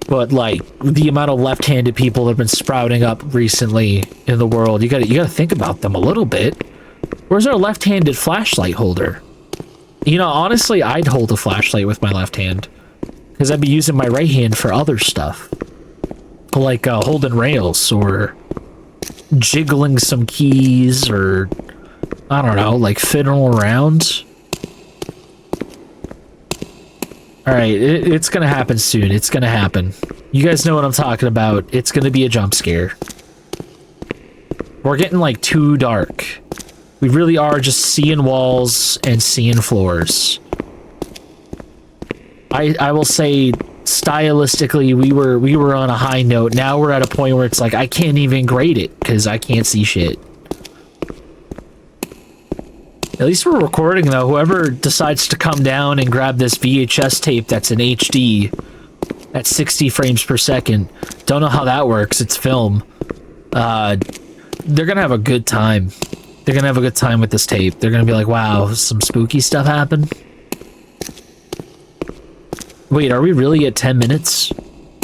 Speaker 1: But, like, the amount of left-handed people that have been sprouting up recently in the world, you gotta think about them a little bit. Where's our left-handed flashlight holder? You know, honestly, I'd hold a flashlight with my left hand. Because I'd be using my right hand for other stuff. Like, holding rails, or jiggling some keys, or, I don't know, like, fiddling around. Alright, it's gonna happen soon. It's gonna happen. You guys know what I'm talking about. It's gonna be a jump scare. We're getting, like, too dark. We really are just seeing walls and seeing floors. I will say, stylistically, we were on a high note. Now we're at a point where it's like, I can't even grade it, because I can't see shit. At least we're recording, though. Whoever decides to come down and grab this VHS tape that's in HD at 60 frames per second, don't know how that works. It's film. They're gonna have a good time. They're gonna have a good time with this tape. They're gonna be like, wow, some spooky stuff happened. Wait, are we really at 10 minutes?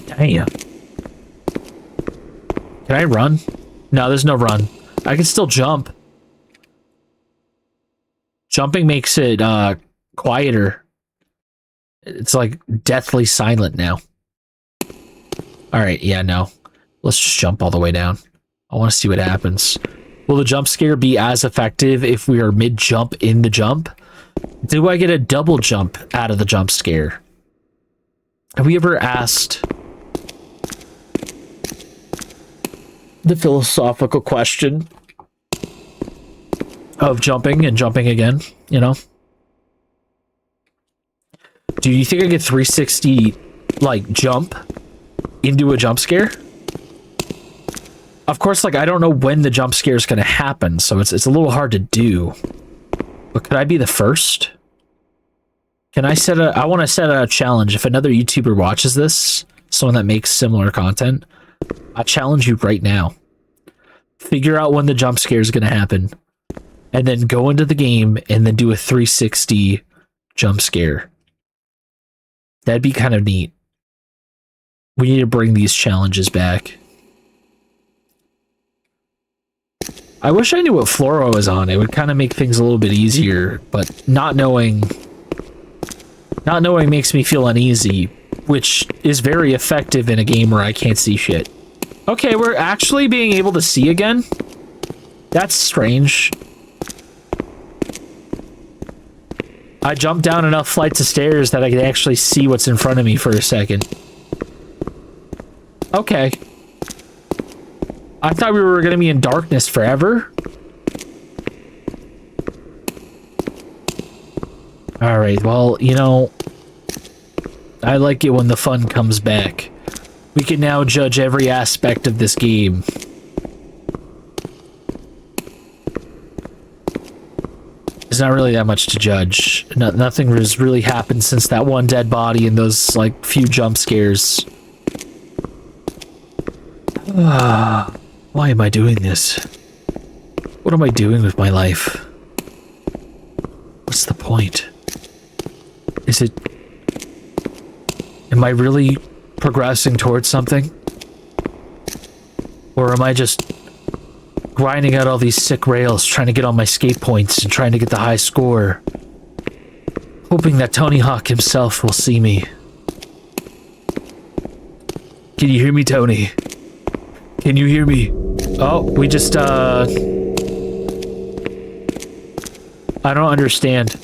Speaker 1: Damn. Can I run? No, there's no run. I can still jump. Jumping makes it quieter. It's like deathly silent now. Alright, yeah, no. Let's just jump all the way down. I want to see what happens. Will the jump scare be as effective if we are mid-jump in the jump? Do I get a double jump out of the jump scare? Have we ever asked the philosophical question of jumping and jumping again, you know? Do you think I get 360, like, jump into a jump scare? Of course, like, I don't know when the jump scare is going to happen, so it's a little hard to do. But could I be the first? Can I set a... I want to set a challenge. If another YouTuber watches this, someone that makes similar content, I challenge you right now. Figure out when the jump scare is going to happen, and then go into the game and then do a 360 jump scare. That'd be kind of neat. We need to bring these challenges back. I wish I knew what floor I was on. It would kind of make things a little bit easier, but not knowing makes me feel uneasy, which is very effective in a game where I can't see shit. Okay, we're actually being able to see again? That's strange. I jumped down enough flights of stairs that I could actually see what's in front of me for a second. Okay. I thought we were going to be in darkness forever. Alright, well, you know, I like it when the fun comes back. We can now judge every aspect of this game. There's not really that much to judge. Nothing has really happened since that one dead body and those, like, few jump scares. Why am I doing this? What am I doing with my life? What's the point? Is it... Am I really progressing towards something? Or am I just grinding out all these sick rails, trying to get all my skate points and trying to get the high score? Hoping that Tony Hawk himself will see me. Can you hear me, Tony? Can you hear me? Oh, we just, I don't understand.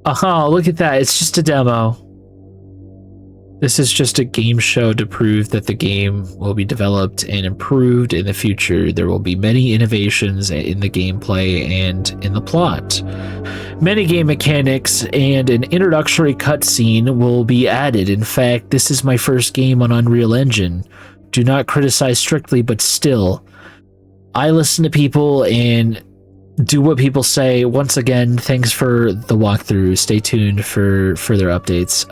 Speaker 1: Aha, look at that. It's just a demo. This is just a game show to prove that the game will be developed and improved in the future. There will be many innovations in the gameplay and in the plot. Many game mechanics and an introductory cutscene will be added. In fact, this is my first game on Unreal Engine. Do not criticize strictly, but still. I listen to people and do what people say. Once again, thanks for the walkthrough. Stay tuned for further updates.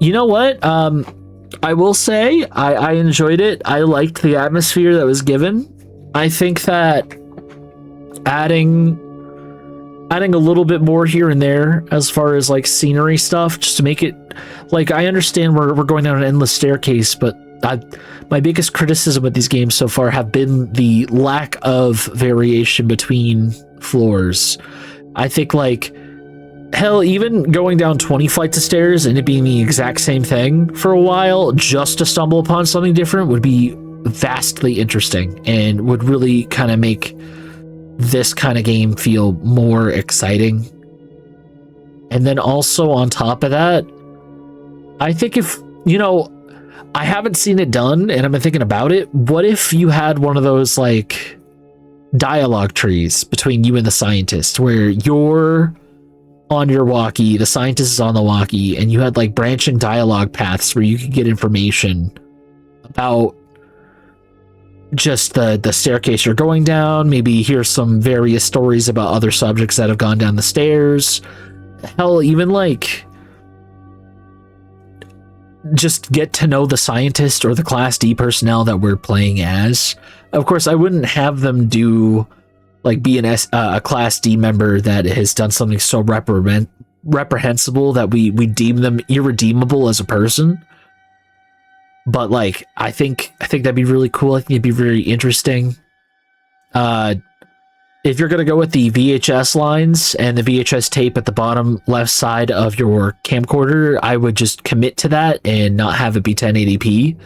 Speaker 1: You know what? I will say I enjoyed it. I liked the atmosphere that was given. I think that adding a little bit more here and there as far as like scenery stuff, just to make it like, I understand we're going down an endless staircase, but my biggest criticism with these games so far have been the lack of variation between floors. I think, like, hell, even going down 20 flights of stairs and it being the exact same thing for a while just to stumble upon something different would be vastly interesting and would really kind of make this kind of game feel more exciting. And then also on top of that, I think if, you know, I haven't seen it done and I've been thinking about it. What if you had one of those like dialogue trees between you and the scientist where you're on your walkie, the scientist is on the walkie, and you had like branching dialogue paths where you could get information about just the staircase you're going down, maybe hear some various stories about other subjects that have gone down the stairs. Hell, even like just get to know the scientist or the Class D personnel that we're playing as. Of course, I wouldn't have them do like be a Class D member that has done something so reprehensible that we deem them irredeemable as a person. But like, I think that'd be really cool. I think it'd be very interesting. If you're gonna go with the VHS lines and the VHS tape at the bottom left side of your camcorder, I would just commit to that and not have it be 1080p,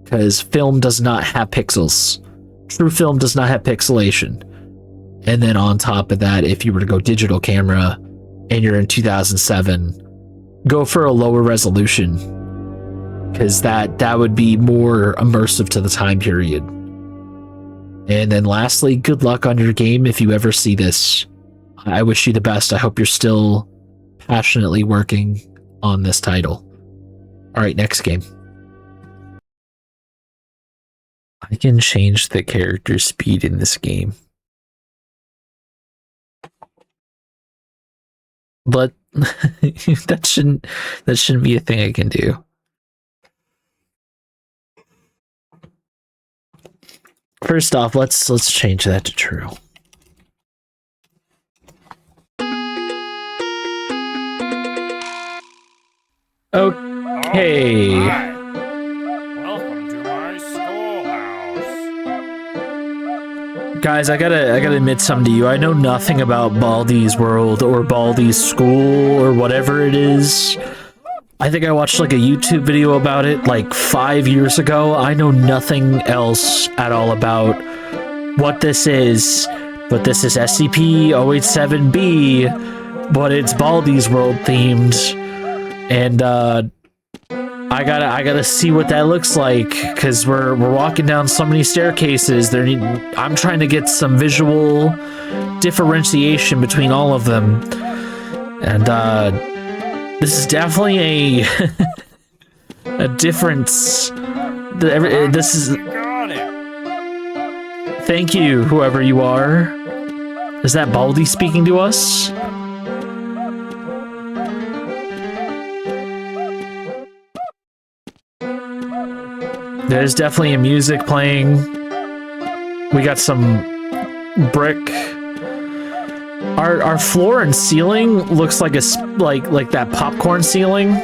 Speaker 1: because film does not have pixels. True film does not have pixelation. And then on top of that, if you were to go digital camera and you're in 2007, go for a lower resolution, because that would be more immersive to the time period. And then lastly, good luck on your game if you ever see this. I wish you the best. I hope you're still passionately working on this title. All right, next game. I can change the character speed in this game. But that shouldn't be a thing I can do. First off, let's change that to true. Okay.
Speaker 6: Welcome to my schoolhouse.
Speaker 1: Guys, I gotta admit something to you. I know nothing about Baldi's World or Baldi's School or whatever it is. I think I watched like a YouTube video about it like 5 years ago. I know nothing else at all about what this is, but this is SCP-087B, but it's Baldi's World themed, and I gotta see what that looks like, because we're walking down so many staircases. I'm trying to get some visual differentiation between all of them, and this is definitely a difference. This is. Thank you, whoever you are. Is that Baldi speaking to us? There's definitely a music playing. We got some brick. Our floor and ceiling looks like like that popcorn ceiling.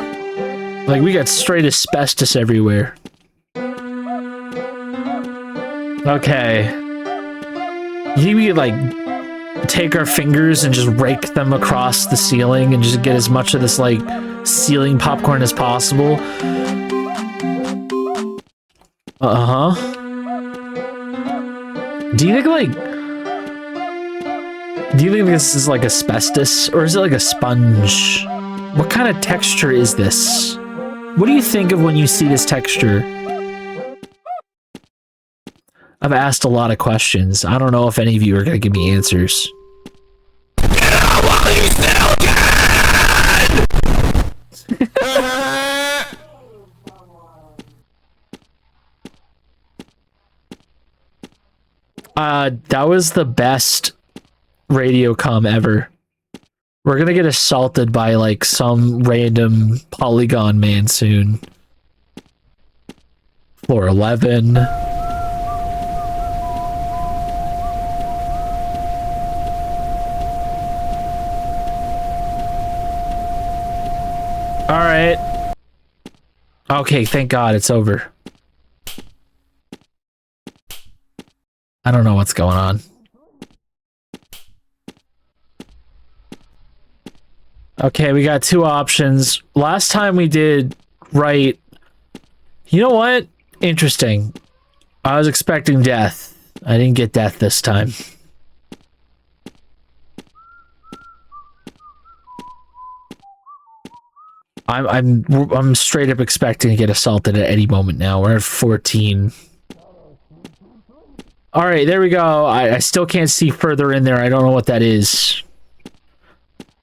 Speaker 1: Like we got straight asbestos everywhere. Okay. You think we could like take our fingers and just rake them across the ceiling and just get as much of this like ceiling popcorn as possible? Uh-huh. Do you think this is like asbestos, or is it like a sponge? What kind of texture is this? What do you think of when you see this texture? I've asked a lot of questions. I don't know if any of you are gonna give me answers. That was the best radio comm ever. We're gonna get assaulted by like some random Polygon man soon. Floor 11. Alright. Okay, thank God it's over. I don't know what's going on. Okay, we got two options. Last time we did right. You know what? Interesting. I was expecting death. I didn't get death this time. I'm straight up expecting to get assaulted at any moment now. We're at 14. All right, there we go. I still can't see further in there. I don't know what that is.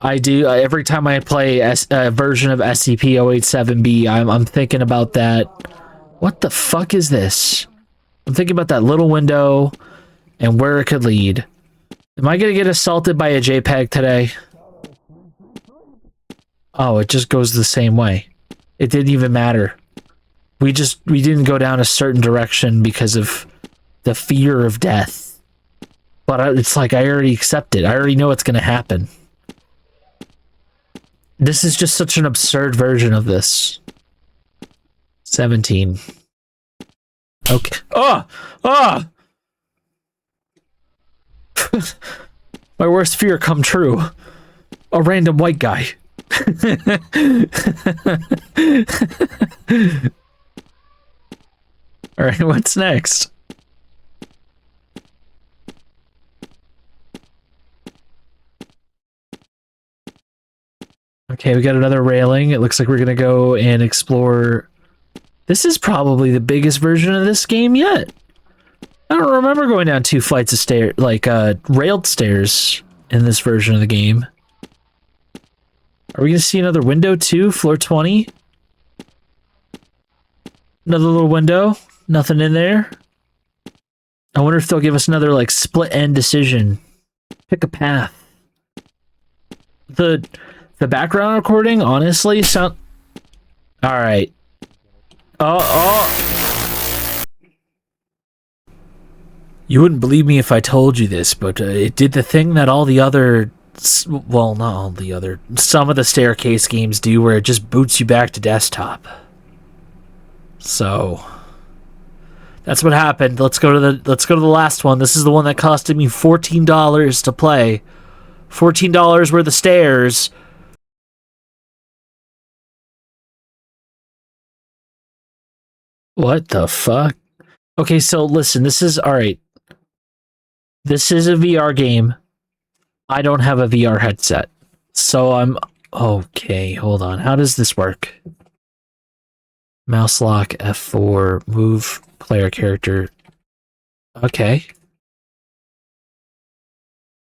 Speaker 1: I do every time I play a version of SCP-087B. I'm thinking about that. What the fuck is this? I'm thinking about that little window and where it could lead. Am I going to get assaulted by a JPEG today? Oh, it just goes the same way. It didn't even matter. We didn't go down a certain direction because of the fear of death. But it's like I already accept it. I already know what's going to happen. This is just such an absurd version of this. 17. Okay. Oh! Oh! My worst fear come true. A random white guy. Alright, what's next? Okay, we got another railing. It looks like we're gonna go and explore. This is probably the biggest version of this game yet. I don't remember going down 2 flights of stairs, like railed stairs in this version of the game. Are we gonna see another window too? Floor 20? Another little window? Nothing in there? I wonder if they'll give us another like split end decision. Pick a path. The background recording honestly sound. Alright. Oh. You wouldn't believe me if I told you this, but it did the thing that all the other, well, not all the other, some of the staircase games do, where it just boots you back to desktop. So that's what happened. Let's go to the last one. This is the one that costed me $14 to play. $14 worth of stairs. What the fuck? Okay, so listen, this is alright. This is a VR game. I don't have a VR headset. So I'm okay, hold on. How does this work? Mouse lock F4, move player character. Okay.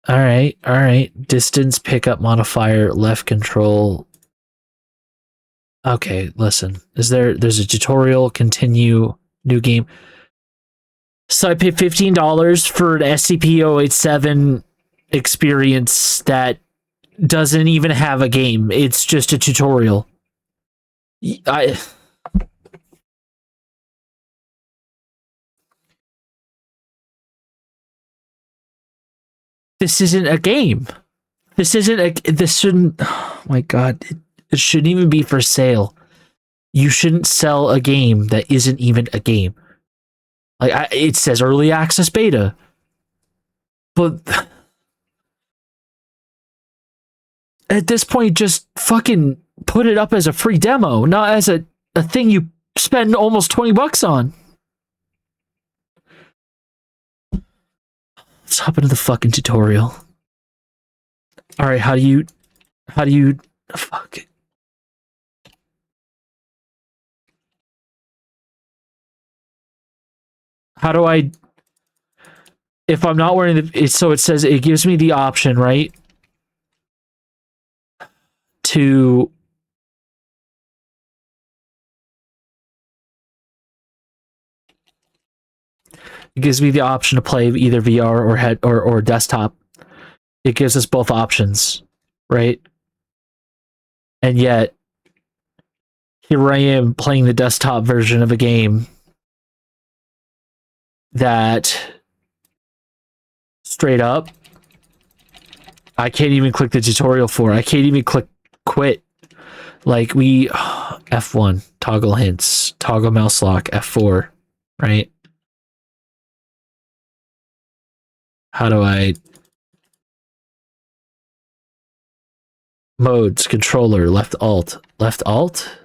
Speaker 1: Alright. Distance pickup modifier, left control. Okay, listen. There's a tutorial, continue, new game. So I paid $15 for an SCP-087 experience that doesn't even have a game. It's just a tutorial. This isn't a game. This shouldn't, oh my god, it shouldn't even be for sale. You shouldn't sell a game that isn't even a game. Like, it says early access beta. But at this point, just fucking put it up as a free demo, not as a thing you spend almost $20 on. Let's hop into the fucking tutorial. Alright, how do you fuck it. How do I, if I'm not wearing so it says it gives me the option, right? To it gives me the option to play either VR or desktop. It gives us both options, right? And yet, here I am playing the desktop version of a game that, straight up, I can't even click the tutorial for. I can't even click quit. Like, F1, toggle hints, toggle mouse lock, F4, right? How do I... Modes, controller, left alt. Left alt?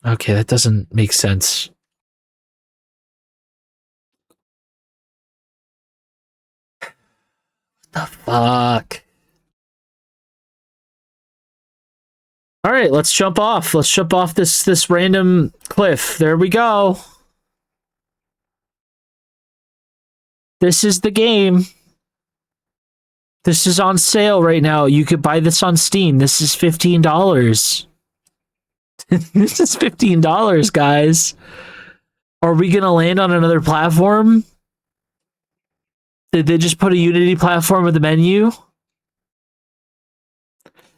Speaker 1: Okay, that doesn't make sense. What the fuck? Alright, let's jump off. Let's jump off this random cliff. There we go. This is the game. This is on sale right now. You could buy this on Steam. This is $15. This is $15, guys. Are we gonna land on another platform? Did they just put a Unity platform in the menu?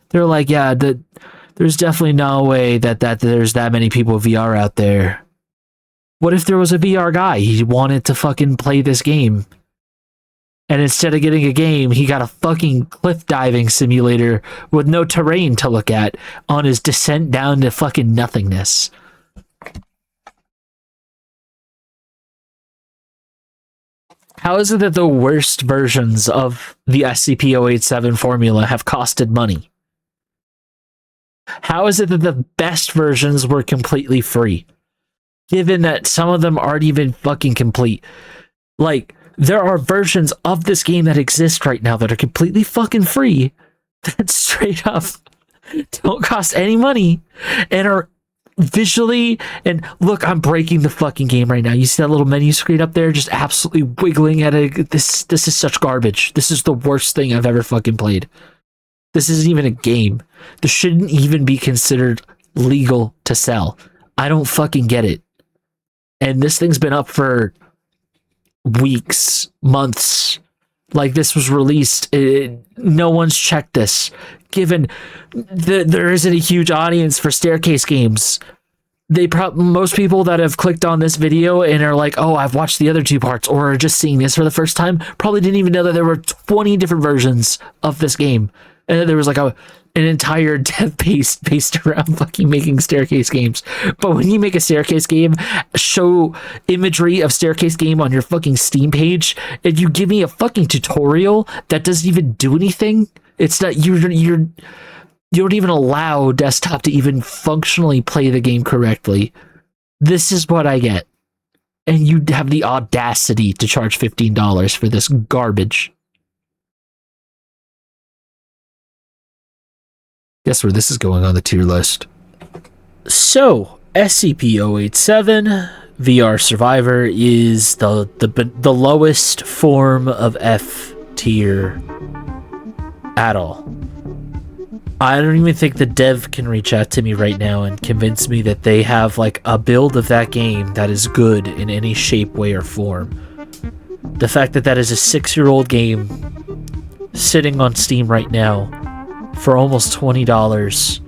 Speaker 1: They're like, yeah, there's definitely no way that there's that many people with VR out there. What if there was a VR guy? He wanted to fucking play this game. And instead of getting a game, he got a fucking cliff diving simulator with no terrain to look at on his descent down to fucking nothingness. How is it that the worst versions of the SCP-087 formula have costed money? How is it that the best versions were completely free? Given that some of them aren't even fucking complete. Like, there are versions of this game that exist right now that are completely fucking free, that straight up don't cost any money, and are visually, and look, I'm breaking the fucking game right now. You see that little menu screen up there, just absolutely wiggling at it. This is such garbage. This is the worst thing I've ever fucking played. This isn't even a game. This shouldn't even be considered legal to sell. I don't fucking get it. And this thing's been up for weeks, months. Like, this was released. No one's checked this. Given there isn't a huge audience for staircase games, most people that have clicked on this video and are like, oh, I've watched the other two parts, or are just seeing this for the first time, probably didn't even know that there were 20 different versions of this game. And there was like an entire dev based around fucking making staircase games. But when you make a staircase game, show imagery of staircase game on your fucking Steam page, and you give me a fucking tutorial that doesn't even do anything, it's not, you don't even allow desktop to even functionally play the game correctly. This is what I get. And you have the audacity to charge $15 for this garbage. Guess where this is going on the tier list. So, SCP-087 VR Survivor is the lowest form of F tier at all. I don't even think the dev can reach out to me right now and convince me that they have like a build of that game that is good in any shape, way, or form. The fact that is a 6-year-old game sitting on Steam right now for almost $20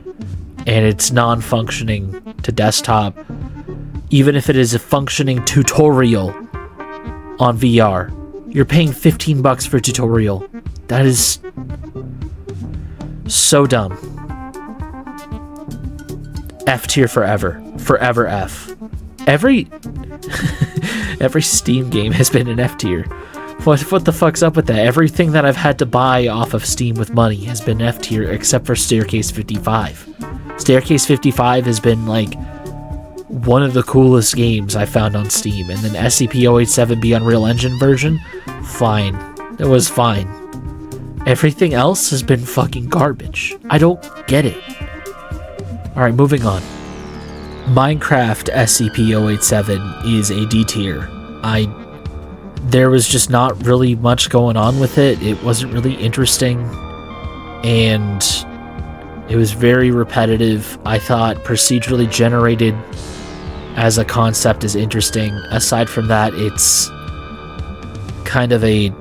Speaker 1: and it's non-functioning to desktop, even if it is a functioning tutorial on VR, you're paying $15 for a tutorial. That is so dumb. F tier forever. Forever F. Every Steam game has been an F tier. What the fuck's up with that? Everything that I've had to buy off of Steam with money has been F tier except for Staircase 55. Staircase 55 has been like one of the coolest games I found on Steam. And then SCP-087 the Unreal Engine version, fine. It was fine. Everything else has been fucking garbage. I don't get it. Alright, moving on. Minecraft SCP-087 is a D tier. There was just not really much going on with it. It wasn't really interesting. And it was very repetitive. I thought procedurally generated as a concept is interesting. Aside from that, it's kind of a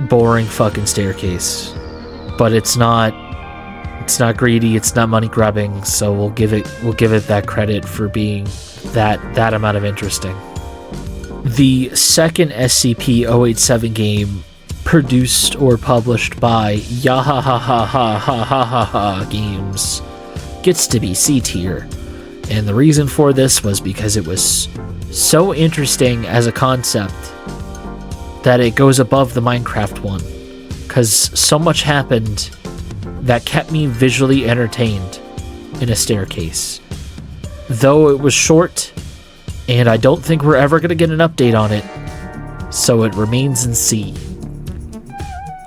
Speaker 1: boring fucking staircase. But it's not greedy, it's not money grubbing, so we'll give it that credit for being that amount of interesting. The second SCP-087 game produced or published by Yahahahahahaha Games gets to be C tier. And the reason for this was because it was so interesting as a concept that it goes above the Minecraft one. Because so much happened that kept me visually entertained in a staircase. Though it was short, and I don't think we're ever going to get an update on it, so it remains in C.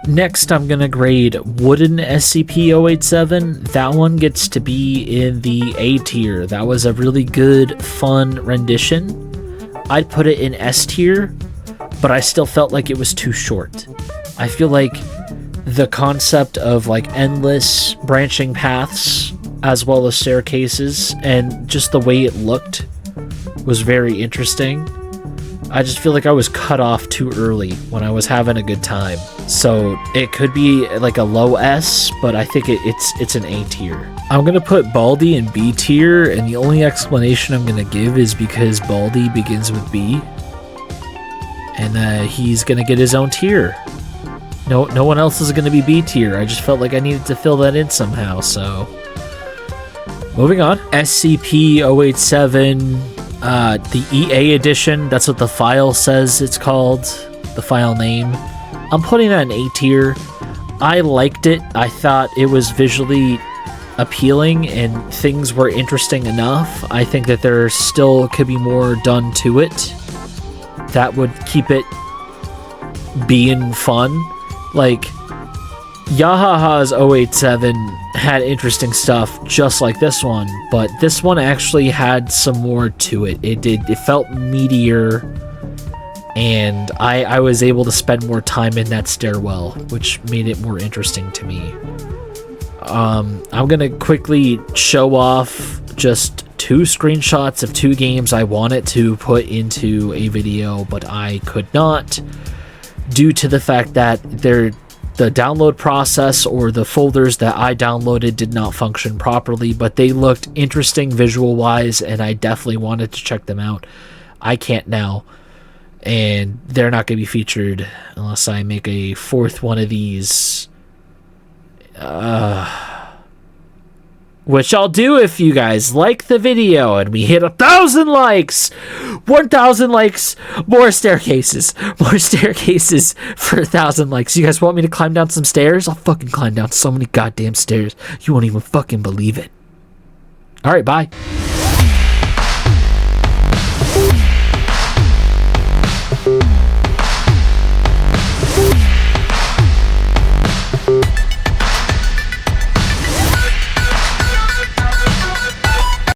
Speaker 1: Next, I'm going to grade Wooden SCP-087. That one gets to be in the A tier. That was a really good, fun rendition. I'd put it in S tier, but I still felt like it was too short. I feel like the concept of like endless branching paths as well as staircases, and just the way it looked was very interesting. I just feel like I was cut off too early when I was having a good time. So it could be like a low S, but I think it's an A tier. I'm gonna put Baldi in B tier, and the only explanation I'm gonna give is because Baldi begins with B, and he's gonna get his own tier. No one else is gonna be B tier. I just felt like I needed to fill that in somehow. So moving on, SCP-087. The EA edition, that's what the file says it's called, the file name. I'm putting that in A tier. I liked it. I thought it was visually appealing and things were interesting enough. I think that there still could be more done to it that would keep it being fun. Like, Yahaha's 087 had interesting stuff just like this one, but this one actually had some more to it. It felt meatier, and I was able to spend more time in that stairwell, which made it more interesting to me. I'm gonna quickly show off just 2 screenshots of 2 games I wanted to put into a video, but I could not due to the fact that the download process or the folders that I downloaded did not function properly, but they looked interesting visual wise and I definitely wanted to check them out. I can't now, and they're not going to be featured unless I make a 4th one of these, which I'll do if you guys like the video and we hit 1,000 likes. 1,000 likes, more staircases for 1,000 likes. You guys want me to climb down some stairs? I'll fucking climb down so many goddamn stairs you won't even fucking believe it. All right, bye.